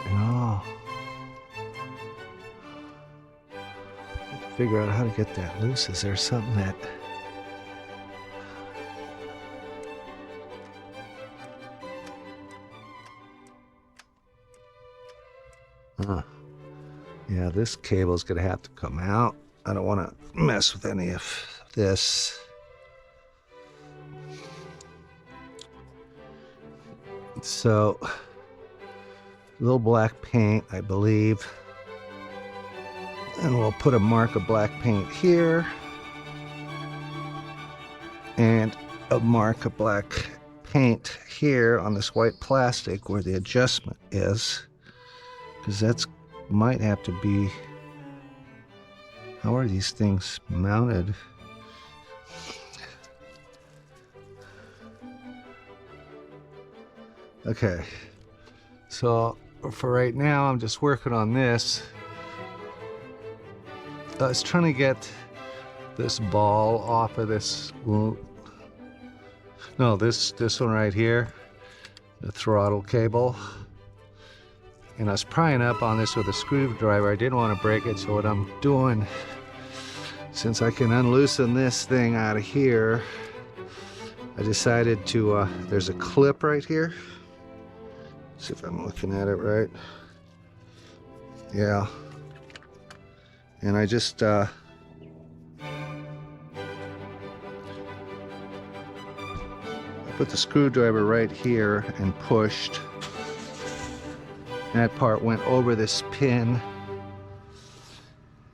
Oh. Figure out how to get that loose. Is there something that... Yeah, this cable's gonna have to come out. I don't want to mess with any of this. So, a little black paint, I believe. And we'll put a mark of black paint here. And a mark of black paint here on this white plastic where the adjustment is. Because that's might have to be... How are these things mounted? Okay, so for right now, I'm just working on this. I was trying to get this ball off of this. No, this one right here, the throttle cable. And I was prying up on this with a screwdriver. I didn't want to break it, so what I'm doing, since I can unloosen this thing out of here, I decided to, there's a clip right here. See if I'm looking at it right. Yeah. And I just, I put the screwdriver right here and pushed. That part went over this pin,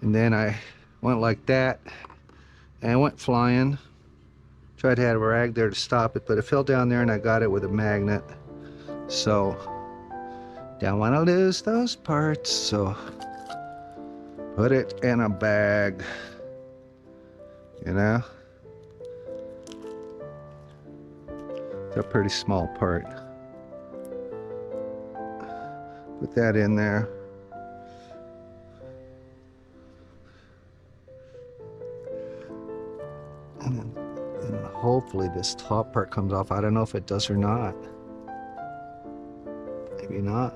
and then I went like that, and I went flying. Tried to have a rag there to stop it, but it fell down there, and I got it with a magnet. So, don't want to lose those parts, so put it in a bag, you know? It's a pretty small part. Put that in there. And then hopefully this top part comes off. I don't know if it does or not. Maybe not.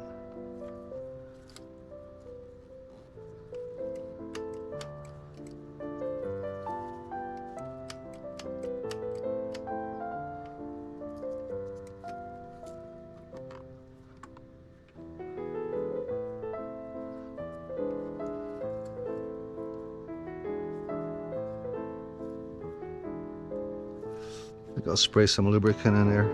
I think I'll spray some lubricant in there.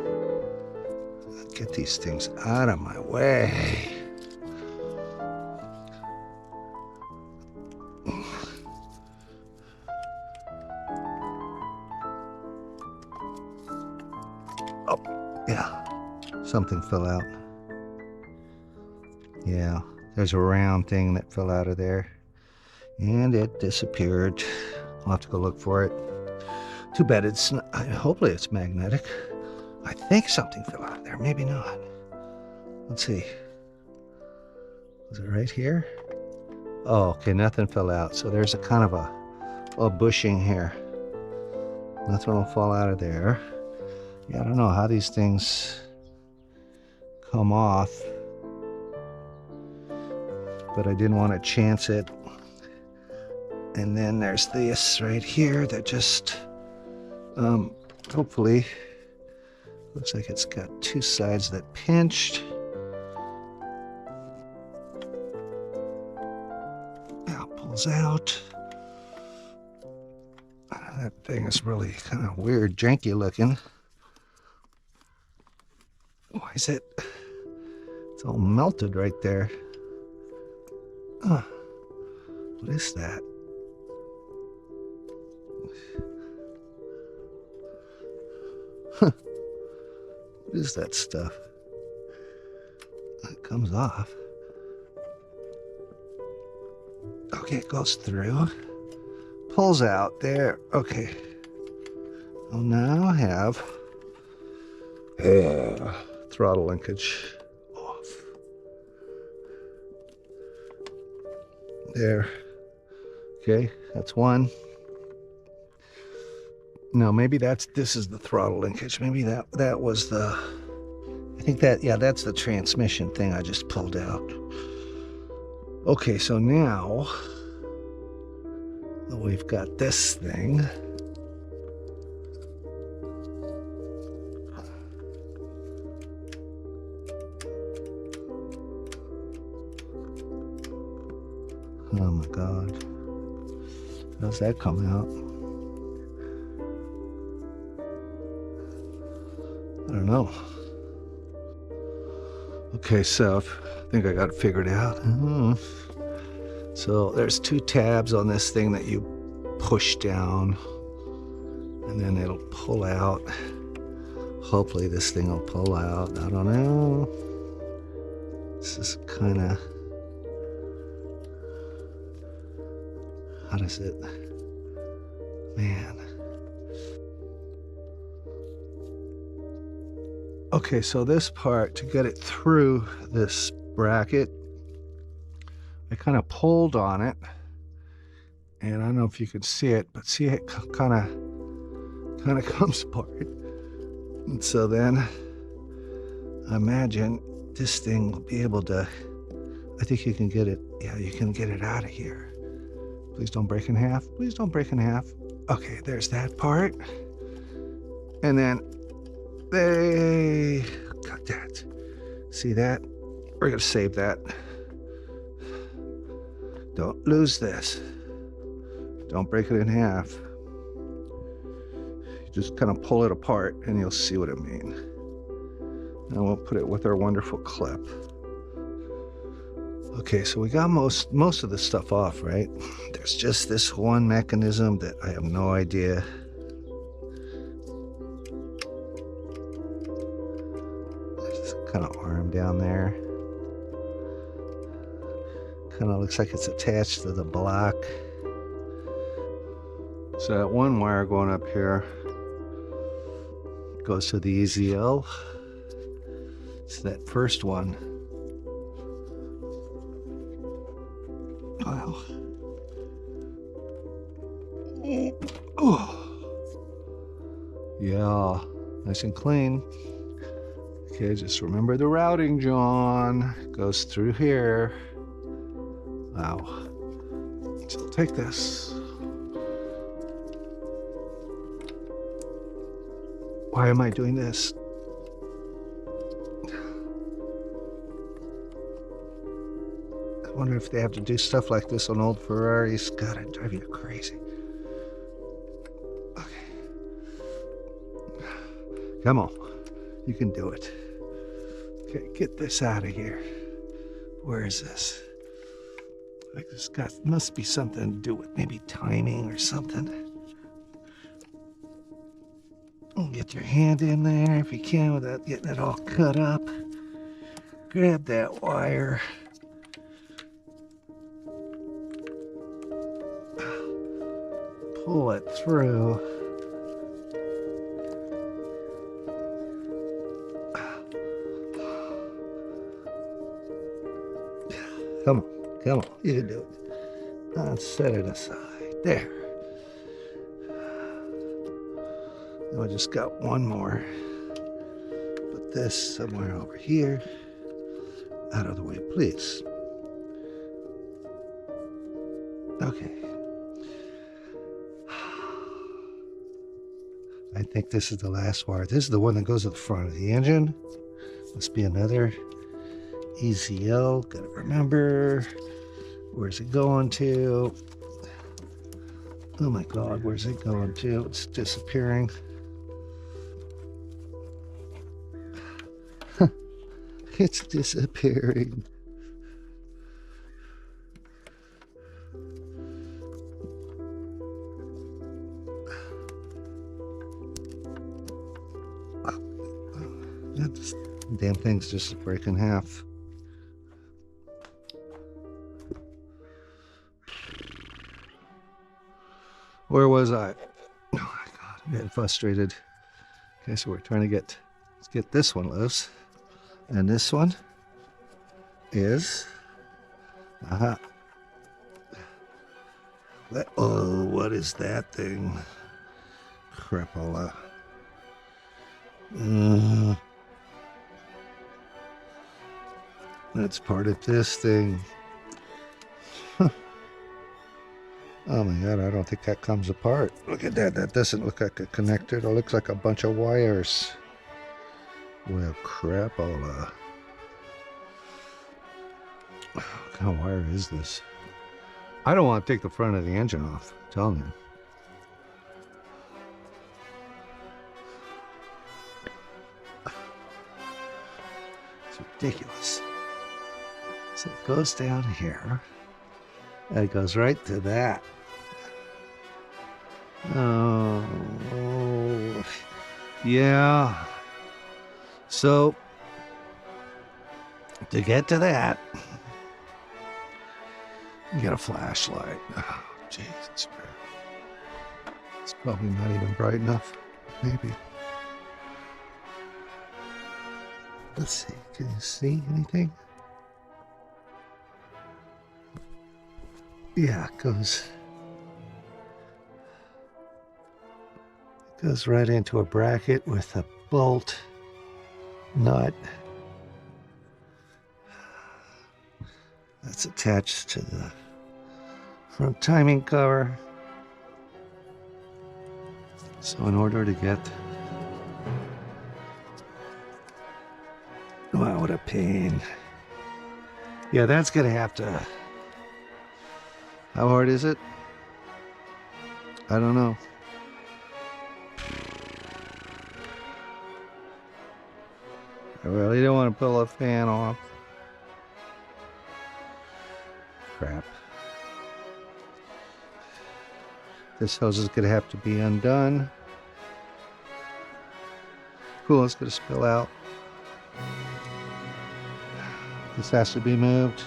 Get these things out of my way. Oh, yeah. something fell out. Yeah, there's a round thing that fell out of there. And it disappeared. I'll have to go look for it. Too bad it's not, hopefully it's magnetic. I think something fell out of there, maybe not. Let's see. Was it right here? Oh, okay, nothing fell out. So there's a kind of a bushing here. Nothing will fall out of there. Yeah, I don't know how these things come off, but I didn't want to chance it. And then there's this right here that just, hopefully, looks like it's got two sides that pinched. Now it pulls out. That thing is really kind of weird, janky looking. Why is it? It's all melted right there. What is that? What is that stuff? It comes off. Okay, it goes through. Pulls out there. Okay. I'll now have throttle linkage off. There. Okay, that's one. No, maybe this is the throttle linkage. Maybe that was the, I think that, yeah, that's the transmission thing I just pulled out. Okay, so now we've got this thing. Oh my God. How's that come out? I don't know. Okay, so I think I got it figured out. So there's two tabs on this thing that you push down, and then it'll pull out. Hopefully this thing will pull out. I don't know. This is kind of, how does it, man. Okay, so this part, to get it through this bracket, I kind of pulled on it, and I don't know if you can see it, but see it kind of comes apart. And so then I imagine this thing will be able to, I think you can get it, yeah, you can get it out of here. Please don't break in half. Please don't break in half. Okay, there's that part. And then they got that. See that? We're gonna save that. Don't lose this. Don't break it in half. You just kind of pull it apart and you'll see what I mean. And we'll put it with our wonderful clip. Okay, so we got most of the stuff off, right? There's just this one mechanism that I have no idea. There's this kind of arm down there. Kind of looks like it's attached to the block. So that one wire going up here goes to the EZL. It's that first one. Wow. Oh. Yeah, nice and clean. Okay, just remember the routing, John. Goes through here. Wow. So take this. Why am I doing this? I wonder if they have to do stuff like this on old Ferraris. God, it'd drive you crazy. Okay. Come on. You can do it. Okay, get this out of here. Where is this? Like this must be something to do with maybe timing or something. Get your hand in there if you can without getting it all cut up. Grab that wire. Pull it through. Come on, come on, you can do it. Let's set it aside. There. I just got one more. Put this somewhere over here. Out of the way, please. Okay. I think this is the last wire. This is the one that goes at the front of the engine. Must be another EZL. Gotta remember. Where's it going to? Oh my God, where's it going to? It's disappearing. It's disappearing. This damn thing's just break in half. Where was I? Oh my God, I'm getting frustrated. Okay, so we're trying to let's get this one loose. And this one is, oh, what is that thing? Crapola. That's part of this thing. Oh my God, I don't think that comes apart. Look at that, that doesn't look like a connector. It looks like a bunch of wires. Well, crapola. What kind of wire is this? I don't want to take the front of the engine off, I'm telling you. It's ridiculous. So it goes down here, and it goes right to that. Oh, yeah. So, to get to that, you get a flashlight. Oh, Jesus. It's probably not even bright enough. Maybe. Let's see. Can you see anything? Yeah, it goes right into a bracket with a bolt nut that's attached to the front timing cover. So in order to get, wow, what a pain. Yeah, that's gonna have to, how hard is it? I don't know. I really don't want to pull a fan off. Crap. This hose is going to have to be undone. Cool, it's going to spill out. This has to be moved.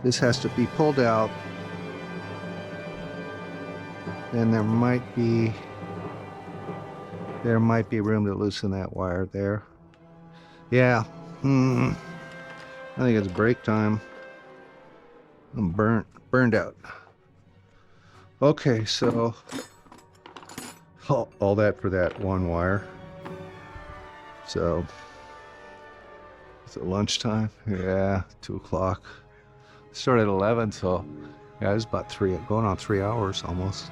This has to be pulled out. Then there might be room to loosen that wire there. Yeah. I think it's break time. I'm burned out. Okay, so all that for that one wire. So is it lunchtime? Yeah, 2 o'clock. Started at 11, so yeah, it's about going on 3 hours almost.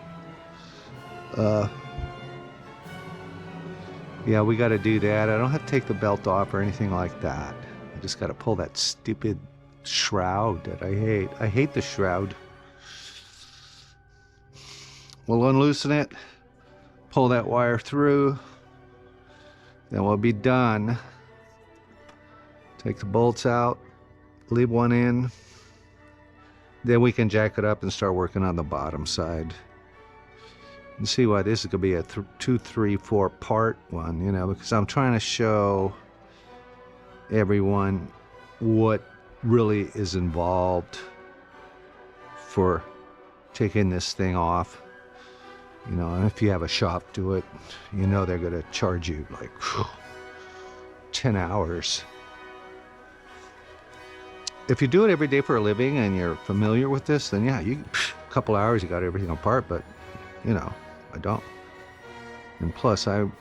Yeah, we got to do that. I don't have to take the belt off or anything like that. I just got to pull that stupid shroud that I hate. I hate the shroud. We'll unloosen it, pull that wire through, then we'll be done. Take the bolts out, leave one in, then we can jack it up and start working on the bottom side. You see why this is gonna be a 2, 3, 4 part one, you know, because I'm trying to show everyone what really is involved for taking this thing off. You know, and if you have a shop do it, you know they're gonna charge you like 10 hours. If you do it every day for a living and you're familiar with this, then yeah, a couple hours you got everything apart, but you know, I don't. And plus I'm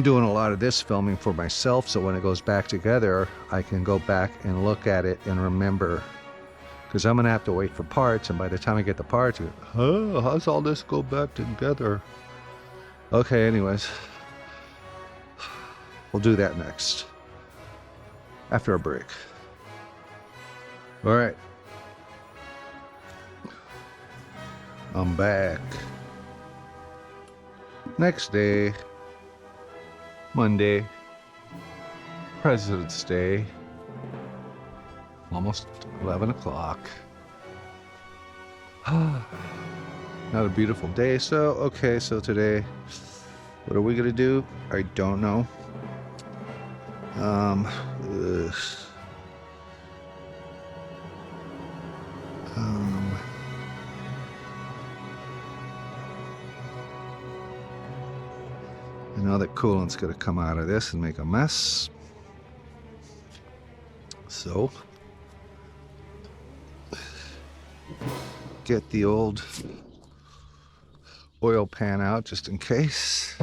doing a lot of this filming for myself, so when it goes back together, I can go back and look at it and remember, because I'm gonna have to wait for parts, and by the time I get the parts, how's all this go back together? Okay, anyways, we'll do that next, after a break. All right, I'm back. Next day, Monday, President's Day, almost 11 o'clock. Not a beautiful day. So, okay, so today, what are we gonna do? I don't know. I know that coolant's gonna come out of this and make a mess. So, get the old oil pan out just in case.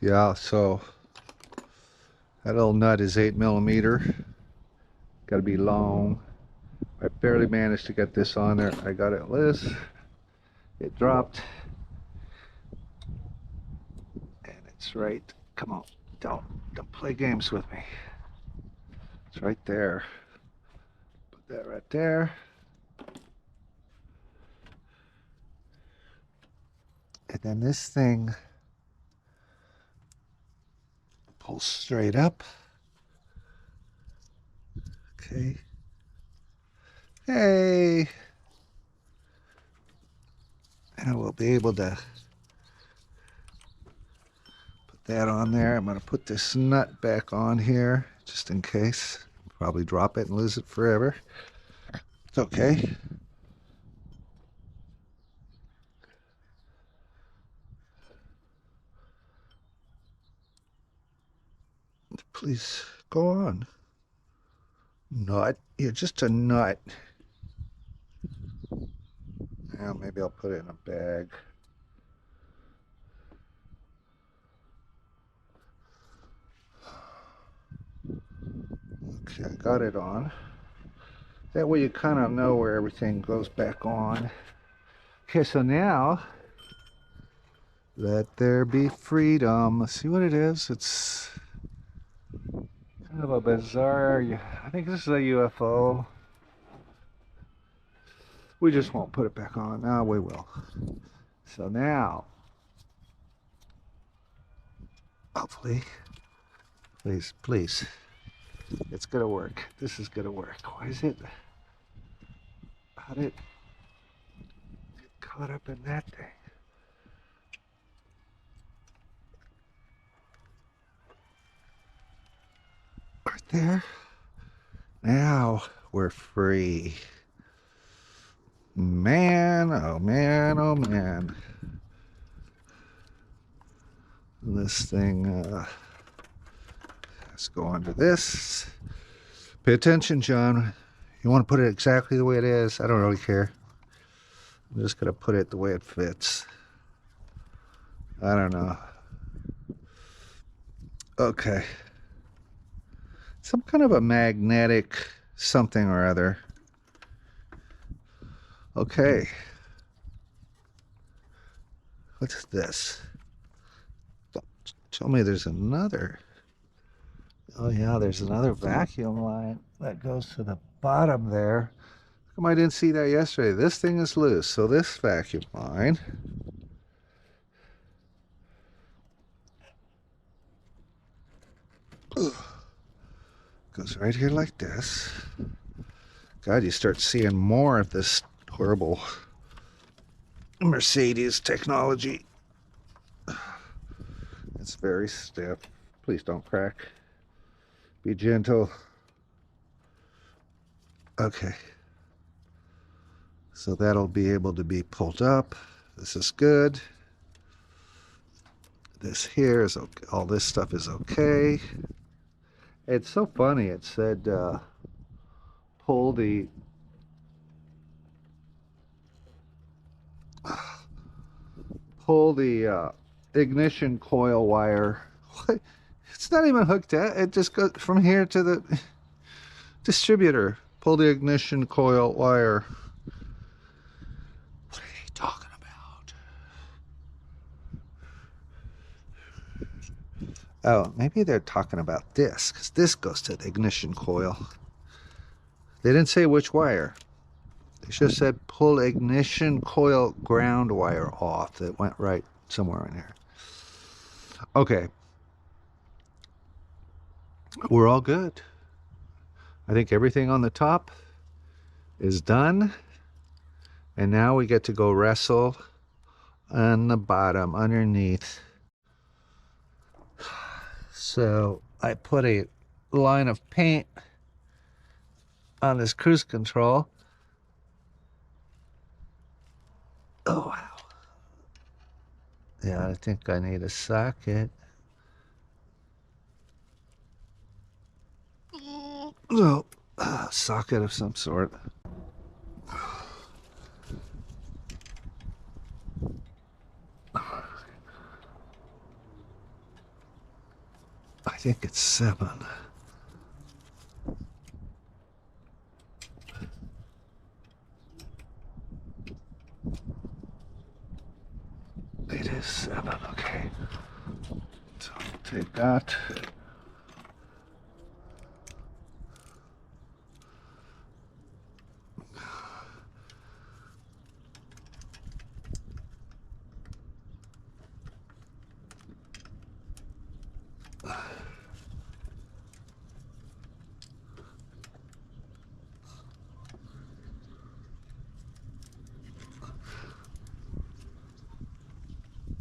Yeah, so that little nut is 8 millimeter. Got to be long. I barely managed to get this on there. I got it loose. It dropped. And it's right. Come on. Don't play games with me. It's right there. Put that right there. And then this thing pulls straight up. Okay. Hey. And we'll be able to put that on there. I'm going to put this nut back on here just in case. Probably drop it and lose it forever. It's okay. Please go on. Nut. You're just a nut. Now maybe I'll put it in a bag. Okay, I got it on. That way you kind of know where everything goes back on. Okay, so now let there be freedom. Let's see what it is. It's kind of a bizarre, I think this is a UFO. We just won't put it back on. Now we will. So now, hopefully, please, it's gonna work. This is gonna work. Why is it? How did it get caught up in that thing? Right there. Now we're free. Man, oh man, oh man. This thing, let's go under this. Pay attention, John. You want to put it exactly the way it is? I don't really care. I'm just going to put it the way it fits. I don't know. Okay. Some kind of a magnetic something or other. Okay. What's this? Don't tell me there's another. Oh yeah, there's another vacuum line that goes to the bottom there. How come I didn't see that yesterday? This thing is loose, so this vacuum line goes right here like this. God, you start seeing more of this horrible Mercedes technology. It's very stiff. Please don't crack. Be gentle. Okay. So that'll be able to be pulled up. This is good. This here is okay. All this stuff is okay. It's so funny. It said pull the ignition coil wire. What? It's not even hooked up. It just goes from here to the distributor. Pull the ignition coil wire. What are they talking about? Oh, maybe they're talking about this, because this goes to the ignition coil. They didn't say which wire. They just said pull ignition coil ground wire off. That went right somewhere in here. Okay. We're all good. I think everything on the top is done. And now we get to go wrestle on the bottom underneath. So I put a line of paint on this cruise control. Oh, wow. Yeah, I think I need a socket. No, socket of some sort. I think it's 7. It is 7, okay. So I'll take that.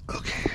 Okay.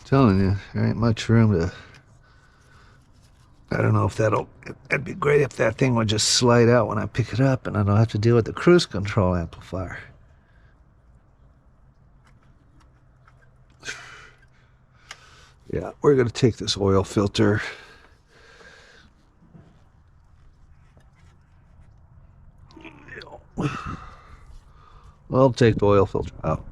Telling you, there ain't much room to. I don't know if it'd be great if that thing would just slide out when I pick it up and I don't have to deal with the cruise control amplifier. Yeah, we're gonna take this oil filter. I'll take the oil filter out.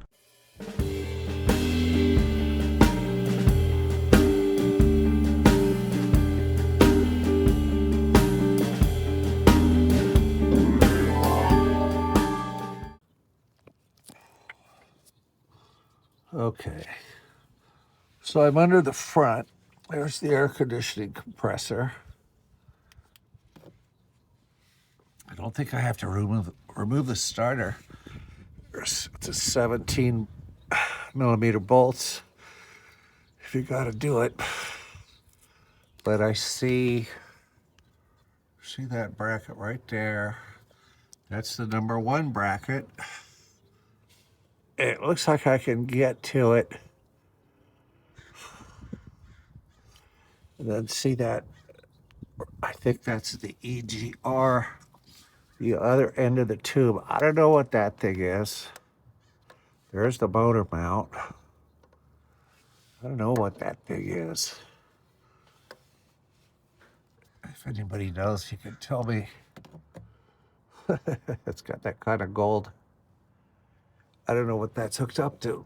Okay, so I'm under the front. There's the air conditioning compressor. I don't think I have to remove the starter. It's a 17 millimeter bolts if you got to do it. But I see that bracket right there. That's the number 1 bracket. It looks like I can get to it. And then see that, I think that's the EGR, the other end of the tube. I don't know what that thing is. There's the motor mount. I don't know what that thing is. If anybody knows, you can tell me. It's got that kind of gold. I don't know what that's hooked up to.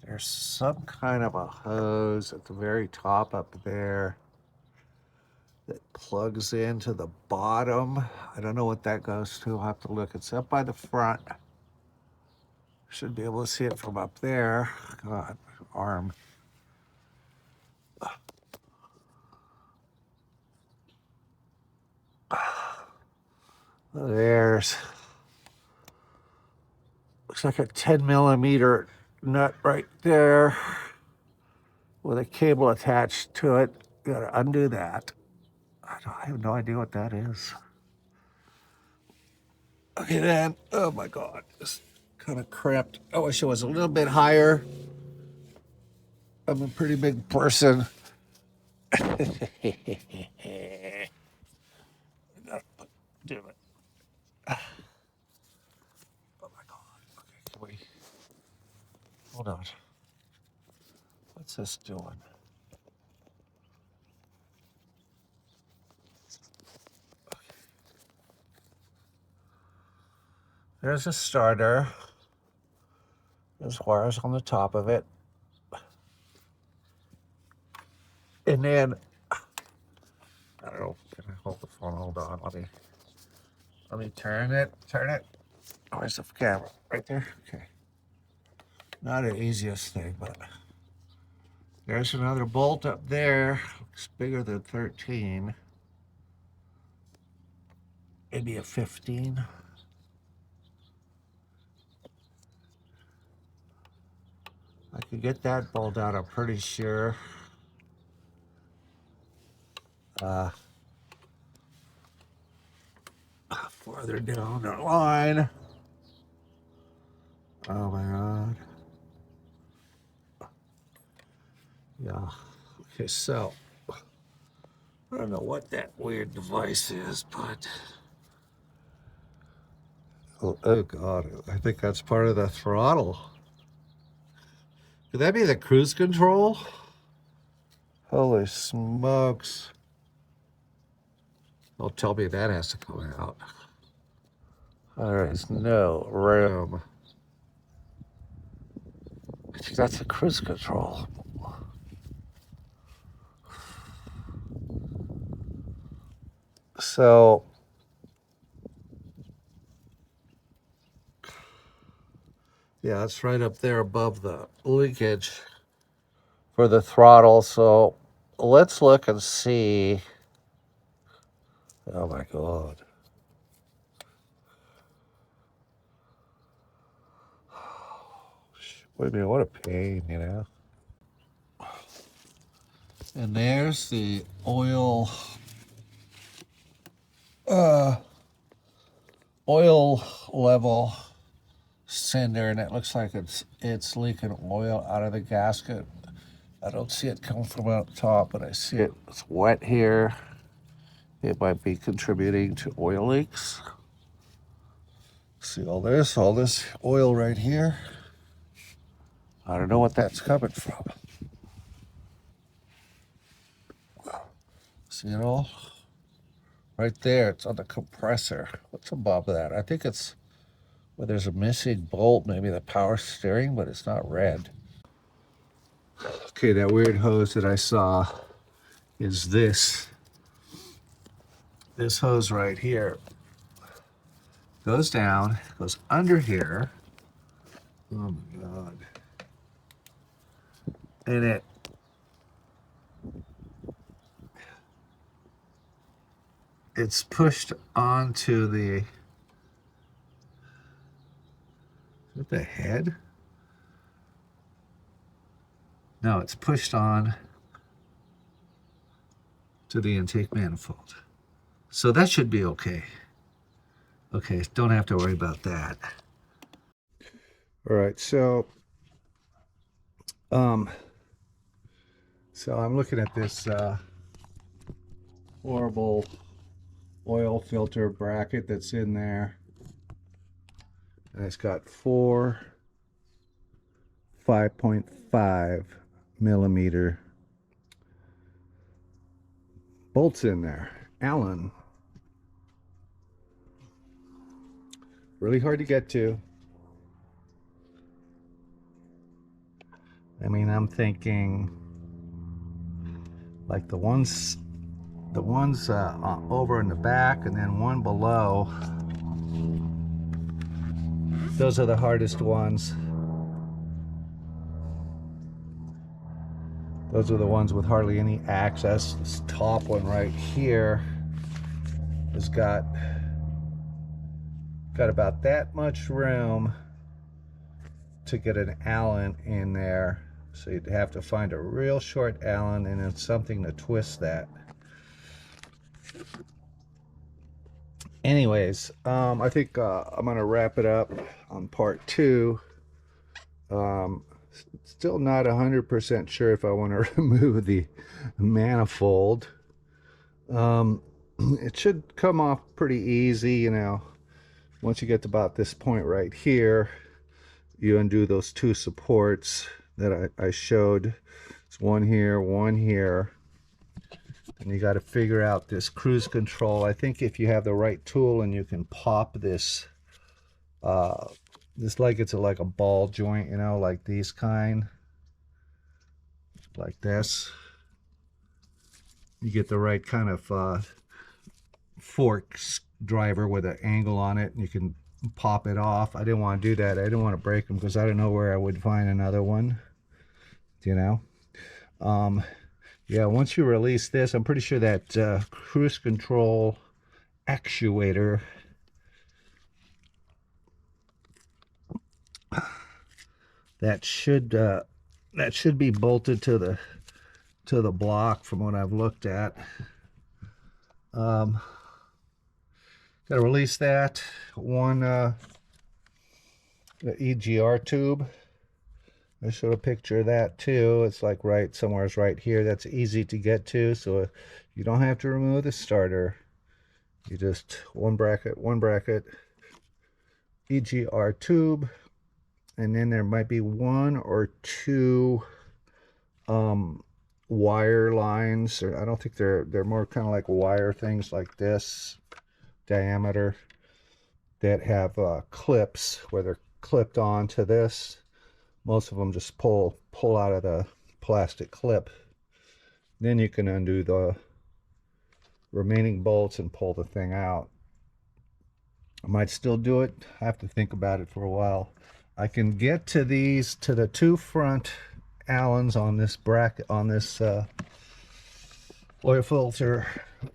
There's some kind of a hose at the very top up there that plugs into the bottom. I don't know what that goes to. I'll have to look. It's up by the front. Should be able to see it from up there. God, arm. There's, looks like a 10 millimeter nut right there with a cable attached to it. Gotta undo that. I have no idea what that is. Okay, then, oh my God, this kind of cramped. I wish it was a little bit higher. I'm a pretty big person. Do it. Oh my God. Okay, can we, hold on. What's this doing? There's a starter. There's wires on the top of it. And then, I don't know, can I hold the phone? Hold on, let me turn it. Where's the camera? Right there? Okay. Not the easiest thing, but there's another bolt up there. Looks bigger than 13. Maybe a 15. I could get that bolt out, I'm pretty sure. farther down the line. Oh my god. Yeah. Okay, so I don't know what that weird device is, but oh god, I think that's part of the throttle. Could that be the cruise control? Holy smokes. Don't tell me that has to come out. There is no room. I think that's the cruise control. So, yeah, it's right up there above the linkage for the throttle. So let's look and see. Oh my god. Wait a minute, what a pain, you know? And there's the oil level sender, and it looks like it's leaking oil out of the gasket. I don't see it come from out top, but I see it's wet here. It might be contributing to oil leaks. See all this oil right here. I don't know what that's coming from. See it all? Right there, it's on the compressor. What's above that? I think it's where there's a missing bolt, maybe the power steering, but it's not red. Okay, that weird hose that I saw is this. This hose right here goes down, goes under here. Oh my god. And it's pushed onto the, is it the head? No, it's pushed on to the intake manifold. So that should be okay. Okay, don't have to worry about that. All right, so I'm looking at this horrible oil filter bracket that's in there, and it's got 4 5.5 millimeter bolts in there. Allen. Really hard to get to. I mean, I'm thinking like the ones over in the back, and then one below. Those are the hardest ones. Those are the ones with hardly any access. This top one right here has got about that much room to get an Allen in there. So you'd have to find a real short Allen and then something to twist that. Anyways, I think I'm gonna wrap it up on part 2. Still not 100% sure if I want to remove the manifold. It should come off pretty easy, you know. Once you get to about this point right here, you undo those 2 supports that I showed. It's one here, and you got to figure out this cruise control. I think if you have the right tool and you can pop this like it's like a ball joint, you know, like these kind, like this, you get the right kind of fork driver with an angle on it, and you can pop it off. I didn't want to do that. I didn't want to break them because I don't know where I would find another one, you know. Yeah, once you release this, I'm pretty sure that cruise control actuator that should be bolted to the block from what I've looked at. Because Gotta release that one, the EGR tube. I showed a picture of that too. It's like right somewhere's right here. That's easy to get to, so you don't have to remove the starter. You just one bracket, EGR tube, and then there might be one or two wire lines, or I don't think they're more kind of like wire things like this diameter that have clips where they're clipped onto this. Most of them just pull out of the plastic clip. Then you can undo the remaining bolts and pull the thing out. I might still do it. I have to think about it for a while. I can get to these, to the two front Allens on this bracket, on this oil filter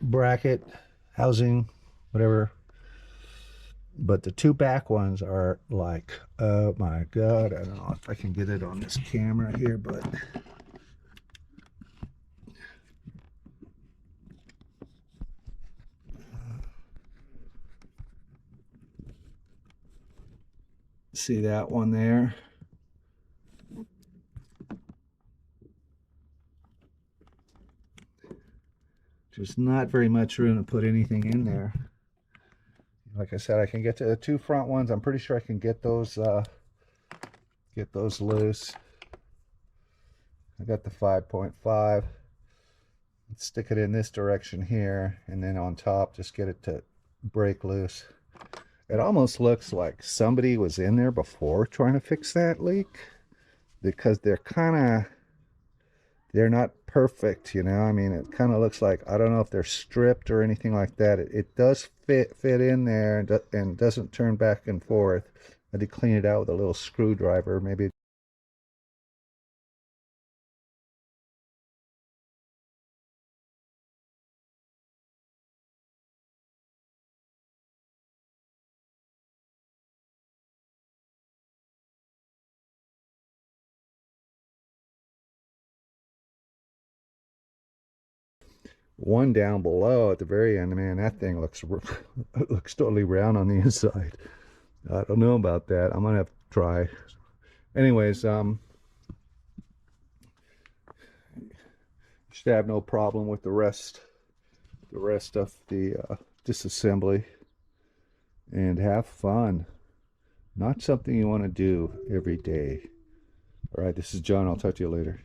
bracket, housing, whatever. But the two back ones are like, oh my God, I don't know if I can get it on this camera here, but see that one there? There's not very much room to put anything in there. Like I said, I can get to the two front ones. I'm pretty sure I can get those loose. I got the 5.5. Let's stick it in this direction here, and then on top, just get it to break loose. It almost looks like somebody was in there before trying to fix that leak, because they're not perfect, you know. I mean, it kind of looks like, I don't know if they're stripped or anything like that. It does fit in there and doesn't turn back and forth. I did clean it out with a little screwdriver, maybe. One down below at the very end, man, that thing looks looks totally round on the inside. I don't know about that. I'm gonna have to try. Anyways, should have no problem with the rest of the disassembly, and have fun. Not something you want to do every day. All right, this is John. I'll talk to you later.